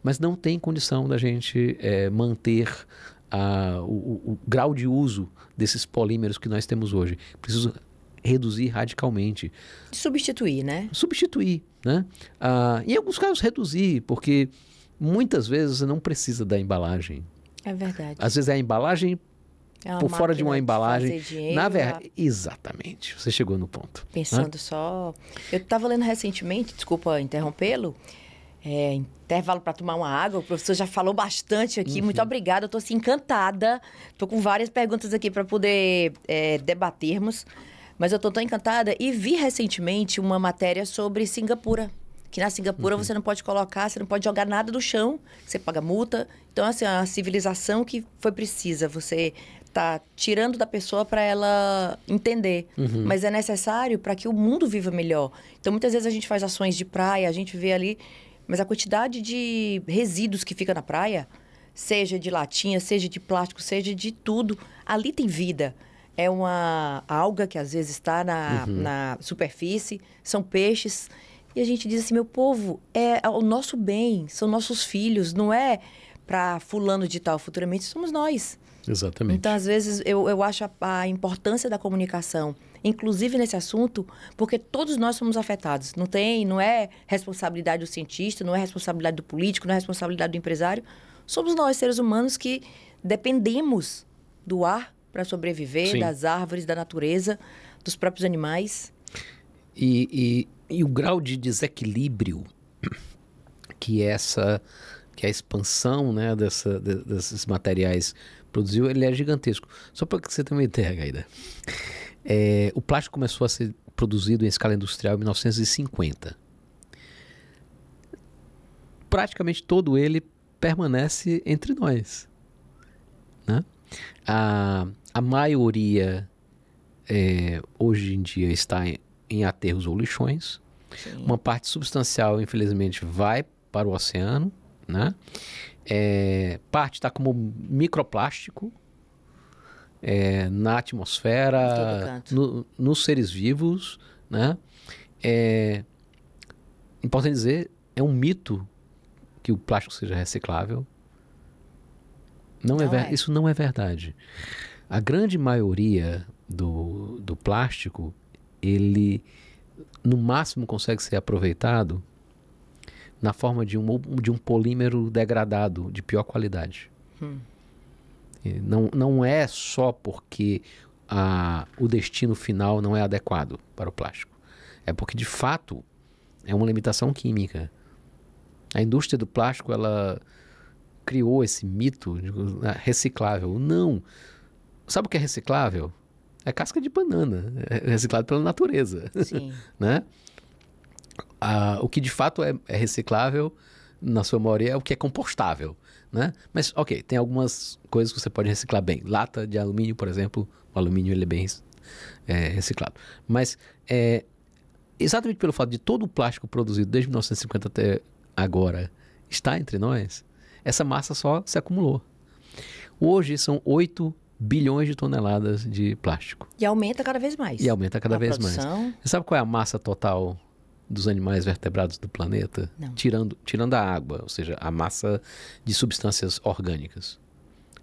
Mas não tem condição da gente manter o grau de uso desses polímeros que nós temos hoje. Preciso reduzir radicalmente. Substituir, Substituir, em alguns casos reduzir, porque muitas vezes você não precisa da embalagem. É verdade. Às vezes é a embalagem por fora de uma embalagem. Dinheiro, exatamente. Você chegou no ponto. Pensando só... Eu estava lendo recentemente, desculpa interrompê-lo, intervalo para tomar uma água. O professor já falou bastante aqui. Muito obrigada. Eu estou assim, encantada. Estou com várias perguntas aqui para poder debatermos. Mas eu estou tão encantada. E vi recentemente uma matéria sobre Singapura. Que na Singapura você não pode você não pode jogar nada do chão, você paga multa. Então, assim, a civilização que foi precisa. Você tá tirando da pessoa para ela entender. Mas é necessário para que o mundo viva melhor. Então, muitas vezes a gente faz ações de praia, a gente vê ali... Mas a quantidade de resíduos que fica na praia, seja de latinha, seja de plástico, seja de tudo, ali tem vida. É uma alga que às vezes está na superfície, são peixes... E a gente diz assim, meu povo, é o nosso bem, são nossos filhos, não é para fulano de tal, futuramente somos nós. Exatamente. Então, às vezes, eu acho a importância da comunicação, inclusive nesse assunto, porque todos nós somos afetados. Não é responsabilidade do cientista, não é responsabilidade do político, não é responsabilidade do empresário, somos nós, seres humanos, que dependemos do ar para sobreviver, Sim. das árvores, da natureza, dos próprios animais. E o grau de desequilíbrio que a expansão, né, desses materiais produziu, ele é gigantesco. Só para que você tenha uma ideia, Gaida. O plástico começou a ser produzido em escala industrial em 1950. Praticamente todo ele permanece entre nós, né? A maioria hoje em dia está em aterros ou lixões. Sim. Uma parte substancial, infelizmente, vai para o oceano, né? Parte está como microplástico na Em todo atmosfera, canto. nos seres vivos, né? Importante dizer, é um mito que o plástico seja reciclável. Não é. Isso não é verdade. A grande maioria do plástico, ele no máximo consegue ser aproveitado na forma de um polímero degradado de pior qualidade. Não é só porque o destino final não é adequado para o plástico. É porque, de fato, é uma limitação química. A indústria do plástico, ela criou esse mito de reciclável. Não. Sabe o que é reciclável? É casca de banana. É reciclado pela natureza. Sim. Né? O que de fato é reciclável, na sua maioria, é o que é compostável. Né? Mas, ok, tem algumas coisas que você pode reciclar bem. Lata de alumínio, por exemplo, o alumínio ele é bem reciclado. Mas, exatamente pelo fato de todo o plástico produzido desde 1950 até agora estar entre nós, essa massa só se acumulou. Hoje são 8 bilhões de toneladas de plástico. E aumenta cada vez mais. E aumenta cada vez mais. Produção. Você sabe qual é a massa total dos animais vertebrados do planeta? Não. Tirando a água, ou seja, a massa de substâncias orgânicas.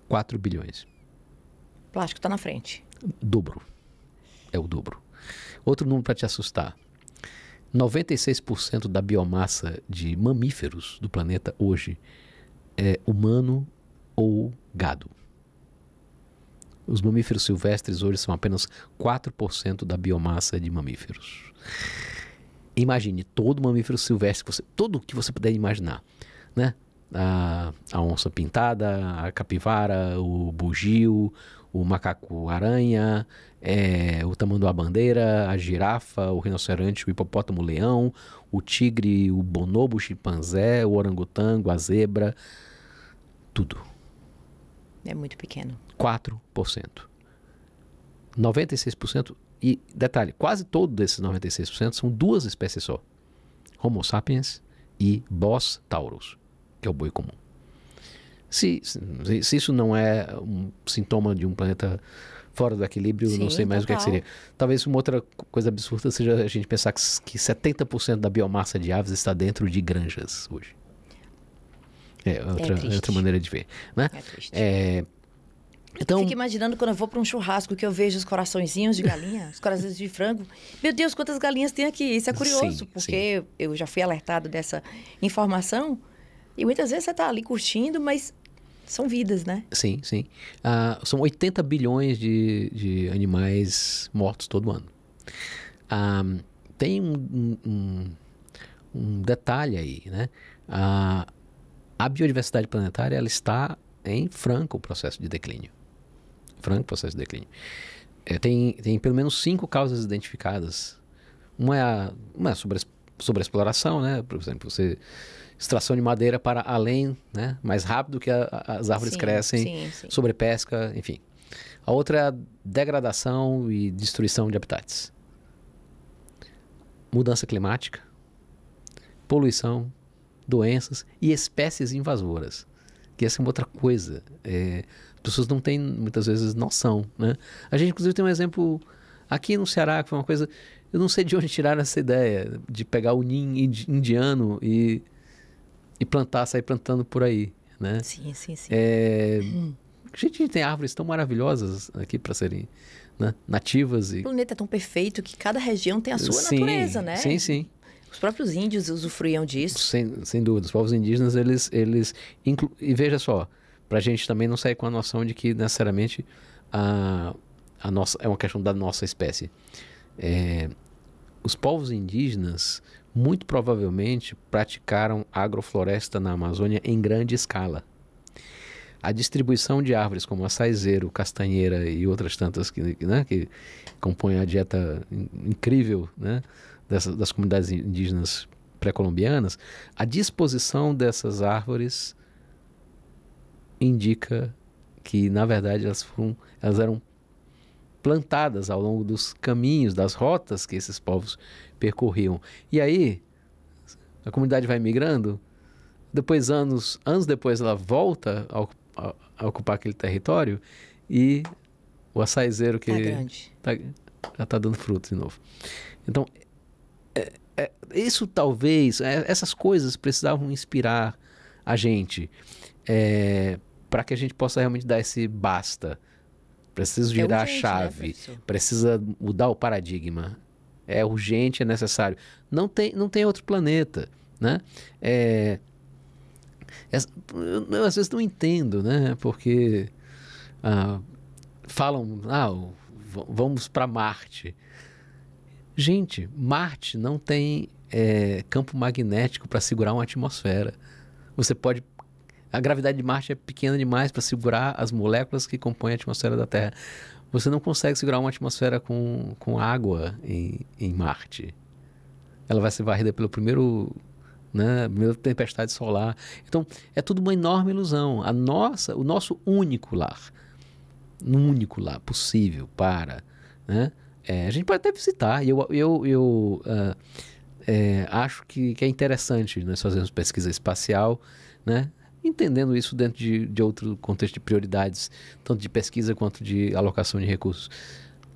4 bilhões. O plástico está na frente. Dobro. É o dobro. Outro número para te assustar. 96% da biomassa de mamíferos do planeta hoje é humano ou gado. Os mamíferos silvestres hoje são apenas 4% da biomassa de mamíferos. Imagine todo mamífero silvestre, todo que você puder imaginar, né? A onça pintada, a capivara, o bugio, o macaco-aranha, o tamanduá-bandeira, a girafa, o rinoceronte, o hipopótamo, o leão, o tigre, o bonobo, o chimpanzé, o orangotango, a zebra, tudo. É muito pequeno. 4%. 96%, e detalhe, quase todos desses 96% são duas espécies só. Homo sapiens e Bos taurus, que é o boi comum. Se isso não é um sintoma de um planeta fora do equilíbrio, Sim, não sei mais o que é que seria. Talvez uma outra coisa absurda seja a gente pensar que 70% da biomassa de aves está dentro de granjas hoje. Outra maneira de ver, né? É triste. Então, Eu fico imaginando quando eu vou para um churrasco que eu vejo os coraçõezinhos de galinha, os corações de frango. Meu Deus, quantas galinhas tem aqui? Isso é curioso, porque eu já fui alertado dessa informação. E muitas vezes você está ali curtindo, mas são vidas, né? Sim. São 80 bilhões de animais mortos todo ano. Tem um detalhe aí, né? A biodiversidade planetária ela está em franco processo de declínio. Tem pelo menos 5 causas identificadas. Uma é sobre a exploração, né? Por exemplo, extração de madeira para além, né? Mais rápido que as árvores crescem, sim. sobrepesca, enfim. A outra é a degradação e destruição de habitats. Mudança climática, poluição, doenças e espécies invasoras. Que essa é uma outra coisa. As pessoas não têm, muitas vezes, noção, né? A gente, inclusive, tem um exemplo aqui no Ceará, que foi uma coisa... Eu não sei de onde tiraram essa ideia de pegar o ninho indiano e sair plantando por aí, né? Sim. A gente tem árvores tão maravilhosas aqui para serem, né, nativas. O planeta é tão perfeito que cada região tem a sua natureza, né? Sim. Os próprios índios usufruíam disso. Sem dúvida. Os povos indígenas, e veja só, para a gente também não sair com a noção de que necessariamente a nossa, é uma questão da nossa espécie. Os povos indígenas, muito provavelmente, praticaram agrofloresta na Amazônia em grande escala. A distribuição de árvores como açaizeiro, castanheira e outras tantas que compõem a dieta incrível, né, das comunidades indígenas pré-colombianas, a disposição dessas árvores indica que, na verdade, elas eram plantadas ao longo dos caminhos, das rotas que esses povos percorriam. E aí, a comunidade vai migrando, depois, anos depois, ela volta a ocupar aquele território e o açaizeiro que já está dando fruto de novo. Então, isso talvez, essas coisas precisavam inspirar a gente para que a gente possa realmente dar esse basta. Precisa virar urgente, a chave, né, precisa mudar o paradigma. É urgente, é necessário. Não tem outro planeta, né? Eu às vezes não entendo, né? Porque falam, vamos para Marte. Gente, Marte não tem campo magnético para segurar uma atmosfera. A gravidade de Marte é pequena demais para segurar as moléculas que compõem a atmosfera da Terra. Você não consegue segurar uma atmosfera com água em Marte. Ela vai ser varrida pelo primeira tempestade solar. Então, é tudo uma enorme ilusão. O nosso único lar possível para... né, a gente pode até visitar. Eu acho que é interessante nós fazermos pesquisa espacial, né? Entendendo isso dentro de outro contexto de prioridades, tanto de pesquisa quanto de alocação de recursos.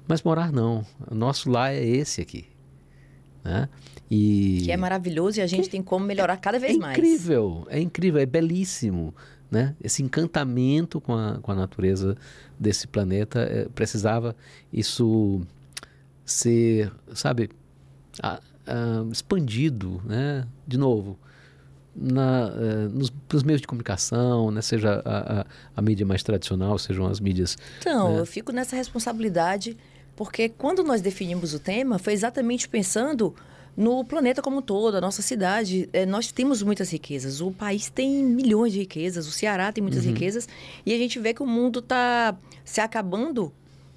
Mas morar não. O nosso lar é esse aqui. Né? Que é maravilhoso e a gente tem como melhorar cada vez mais. É incrível, é belíssimo. Né? Esse encantamento com a natureza desse planeta, precisava isso ser, sabe, expandido, né? De novo, nos meios de comunicação, né? Seja a mídia mais tradicional, sejam as mídias... Então, né? eu fico nessa responsabilidade, porque quando nós definimos o tema, foi exatamente pensando no planeta como um todo, a nossa cidade. Nós temos muitas riquezas, o país tem milhões de riquezas, o Ceará tem muitas riquezas, e a gente vê que o mundo está se acabando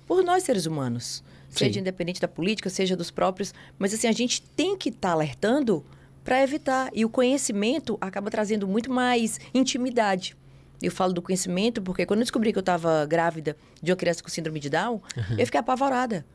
por nós, seres humanos. Seja independente da política, seja dos próprios. Mas assim, a gente tem que estar alertando para evitar. E o conhecimento acaba trazendo muito mais intimidade. Eu falo do conhecimento porque quando eu descobri que eu estava grávida de uma criança com síndrome de Down, eu fiquei apavorada.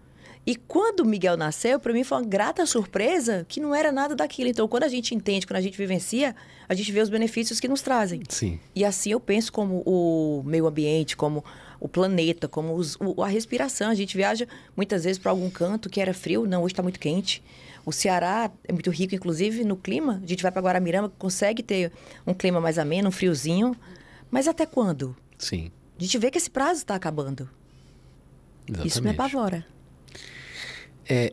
E quando o Miguel nasceu, para mim foi uma grata surpresa que não era nada daquilo. Então, quando a gente entende, quando a gente vivencia, a gente vê os benefícios que nos trazem. Sim. E assim eu penso como o meio ambiente, como o planeta, como a respiração. A gente viaja muitas vezes para algum canto que era frio, não, hoje está muito quente. O Ceará é muito rico, inclusive, no clima. A gente vai para Guaramirama, consegue ter um clima mais ameno, um friozinho. Mas até quando? Sim. A gente vê que esse prazo está acabando. Exatamente. Isso me apavora.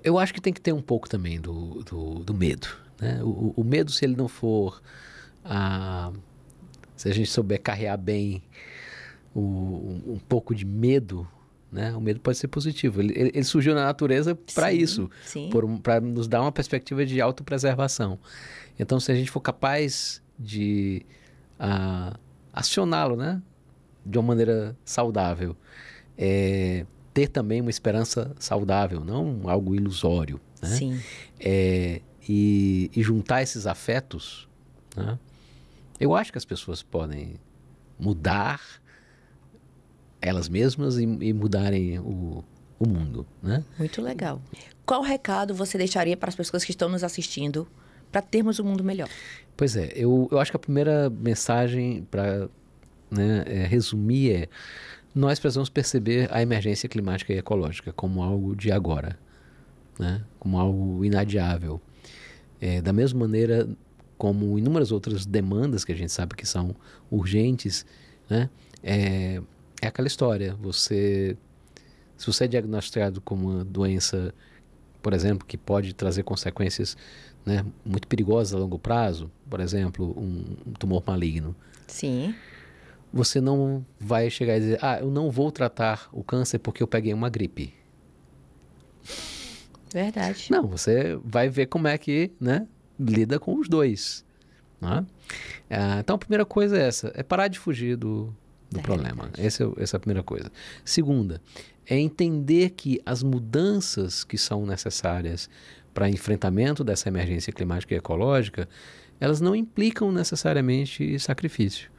Eu acho que tem que ter um pouco também do medo. Né? O medo, se ele não for... se a gente souber carrear bem um pouco de medo, né? O medo pode ser positivo. Ele surgiu na natureza para isso, para nos dar uma perspectiva de autopreservação. Então, se a gente for capaz de acioná-lo, né? De uma maneira saudável, ter também uma esperança saudável, não algo ilusório. Né? Sim. E juntar esses afetos, né? Eu acho que as pessoas podem mudar elas mesmas e mudarem o mundo. Né? Muito legal. Qual recado você deixaria para as pessoas que estão nos assistindo para termos um mundo melhor? Pois é, eu acho que a primeira mensagem para resumir nós precisamos perceber a emergência climática e ecológica como algo de agora, né? Como algo inadiável. Da mesma maneira como inúmeras outras demandas que a gente sabe que são urgentes, né? É aquela história, se você é diagnosticado com uma doença por exemplo, que pode trazer consequências, né, muito perigosas a longo prazo, por exemplo, um tumor maligno. Sim. Você não vai chegar e dizer, eu não vou tratar o câncer porque eu peguei uma gripe. Verdade. Não, você vai ver como é que, né, lida com os dois. Né? Então, a primeira coisa é essa, é parar de fugir do problema. Essa é a primeira coisa. Segunda, é entender que as mudanças que são necessárias para enfrentamento dessa emergência climática e ecológica, elas não implicam necessariamente sacrifício.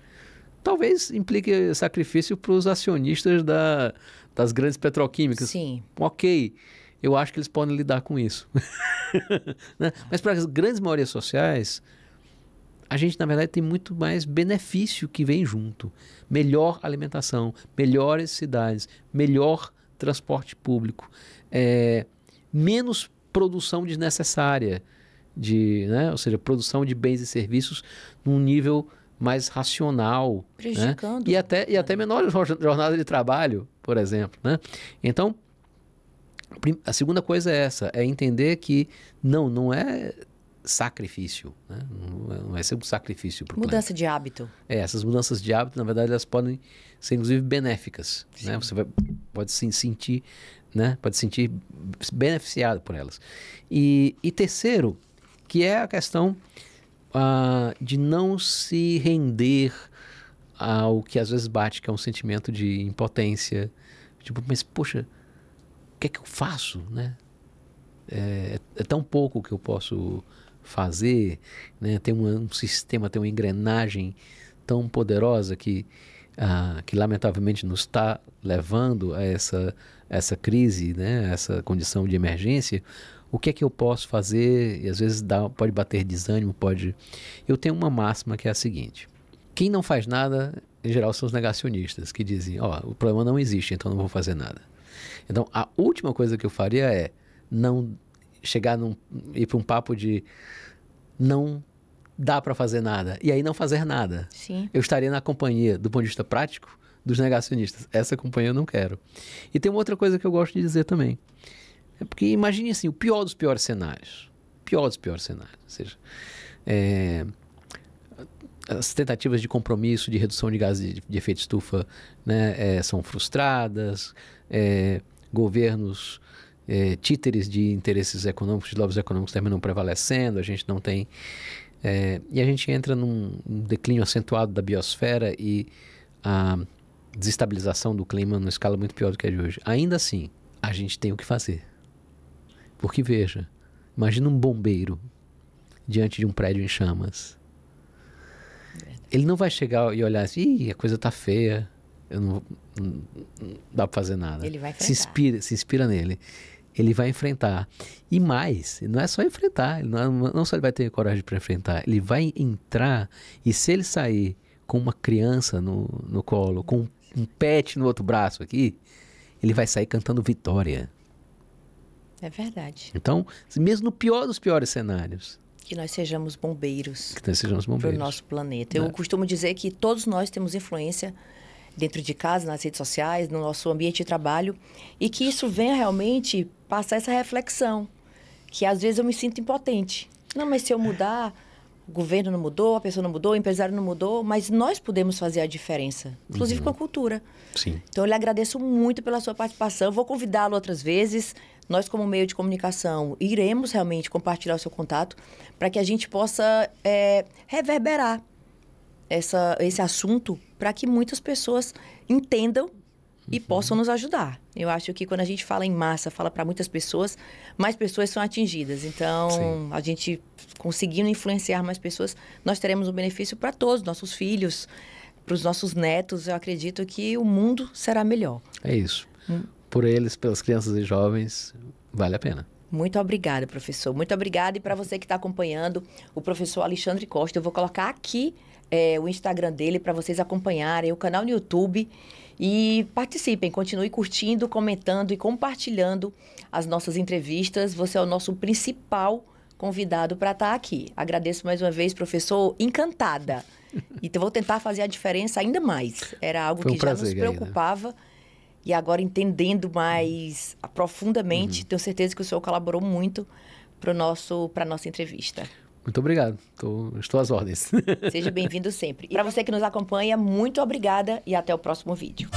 Talvez implique sacrifício para os acionistas das grandes petroquímicas. Sim. Ok, eu acho que eles podem lidar com isso. Né? Mas para as grandes maiorias sociais, a gente, na verdade, tem muito mais benefício que vem junto. Melhor alimentação, melhores cidades, melhor transporte público, menos produção desnecessária, né? Ou seja, produção de bens e serviços num nível mais racional. Prejudicando. Né? E até menor jornada de trabalho, por exemplo. Né? Então, a segunda coisa é essa, é entender que não é sacrifício, né? Não vai ser um sacrifício para o planeta. Mudança de hábito. Essas mudanças de hábito, na verdade, elas podem ser inclusive benéficas, né? Você pode se sentir, né? Pode se sentir beneficiado por elas. E terceiro, que é a questão de não se render ao que às vezes bate, que é um sentimento de impotência. Tipo, mas poxa, o que é que eu faço, né? É tão pouco que eu posso fazer, né? Tem um sistema, tem uma engrenagem tão poderosa que lamentavelmente nos está levando a essa crise, né? Essa condição de emergência. O que é que eu posso fazer? E às vezes pode bater desânimo, pode... Eu tenho uma máxima que é a seguinte: quem não faz nada, em geral, são os negacionistas, que dizem, o problema não existe, então não vou fazer nada. Então, a última coisa que eu faria é não ir para um papo de não dá para fazer nada, e aí não fazer nada. Sim. Eu estaria na companhia, do ponto de vista prático, dos negacionistas. Essa companhia eu não quero. E tem uma outra coisa que eu gosto de dizer também. É porque imagine assim, o pior dos piores cenários. Pior dos piores cenários. Ou seja, as tentativas de compromisso, de redução de gases de efeito estufa, né, são frustradas, governos títeres de interesses econômicos, de lobbies econômicos terminam prevalecendo, a gente não tem... e a gente entra num declínio acentuado da biosfera e a desestabilização do clima numa escala muito pior do que a de hoje. Ainda assim, a gente tem o que fazer. Porque veja, imagina um bombeiro diante de um prédio em chamas. Ele não vai chegar e olhar assim, a coisa está feia, não dá para fazer nada. Ele vai enfrentar. Se inspira nele. Ele vai enfrentar. E mais, não é só enfrentar. Ele não só ele vai ter coragem para enfrentar, ele vai entrar e se ele sair com uma criança no colo, com um pet no outro braço aqui, ele vai sair cantando vitória. É verdade. Então, mesmo no pior dos piores cenários, que nós sejamos bombeiros. Que nós sejamos bombeiros. Para o nosso planeta. Eu costumo dizer que todos nós temos influência dentro de casa, nas redes sociais, no nosso ambiente de trabalho, e que isso venha realmente passar essa reflexão, que às vezes eu me sinto impotente. Não, mas se eu mudar, o governo não mudou, a pessoa não mudou, o empresário não mudou, mas nós podemos fazer a diferença, inclusive com a cultura. Sim. Então, eu lhe agradeço muito pela sua participação. Eu vou convidá-lo outras vezes. Nós, como meio de comunicação, iremos realmente compartilhar o seu contato para que a gente possa reverberar esse assunto para que muitas pessoas entendam e possam nos ajudar. Eu acho que quando a gente fala em massa, fala para muitas pessoas, mais pessoas são atingidas. Então, sim, a gente conseguindo influenciar mais pessoas, nós teremos um benefício para todos, nossos filhos, para os nossos netos. Eu acredito que o mundo será melhor. É isso. Por eles, pelas crianças e jovens, vale a pena. Muito obrigada, professor. Muito obrigada. E para você que está acompanhando, o professor Alexandre Costa, eu vou colocar aqui o Instagram dele para vocês acompanharem, o canal no YouTube. E participem, continue curtindo, comentando e compartilhando as nossas entrevistas. Você é o nosso principal convidado para estar aqui. Agradeço mais uma vez, professor, encantada. E vou tentar fazer a diferença ainda mais. Era algo que já nos preocupava. e agora entendendo mais profundamente. Tenho certeza que o senhor colaborou muito para a nossa entrevista. Muito obrigado. Estou às ordens. Seja bem-vindo sempre. E para você que nos acompanha, muito obrigada e até o próximo vídeo.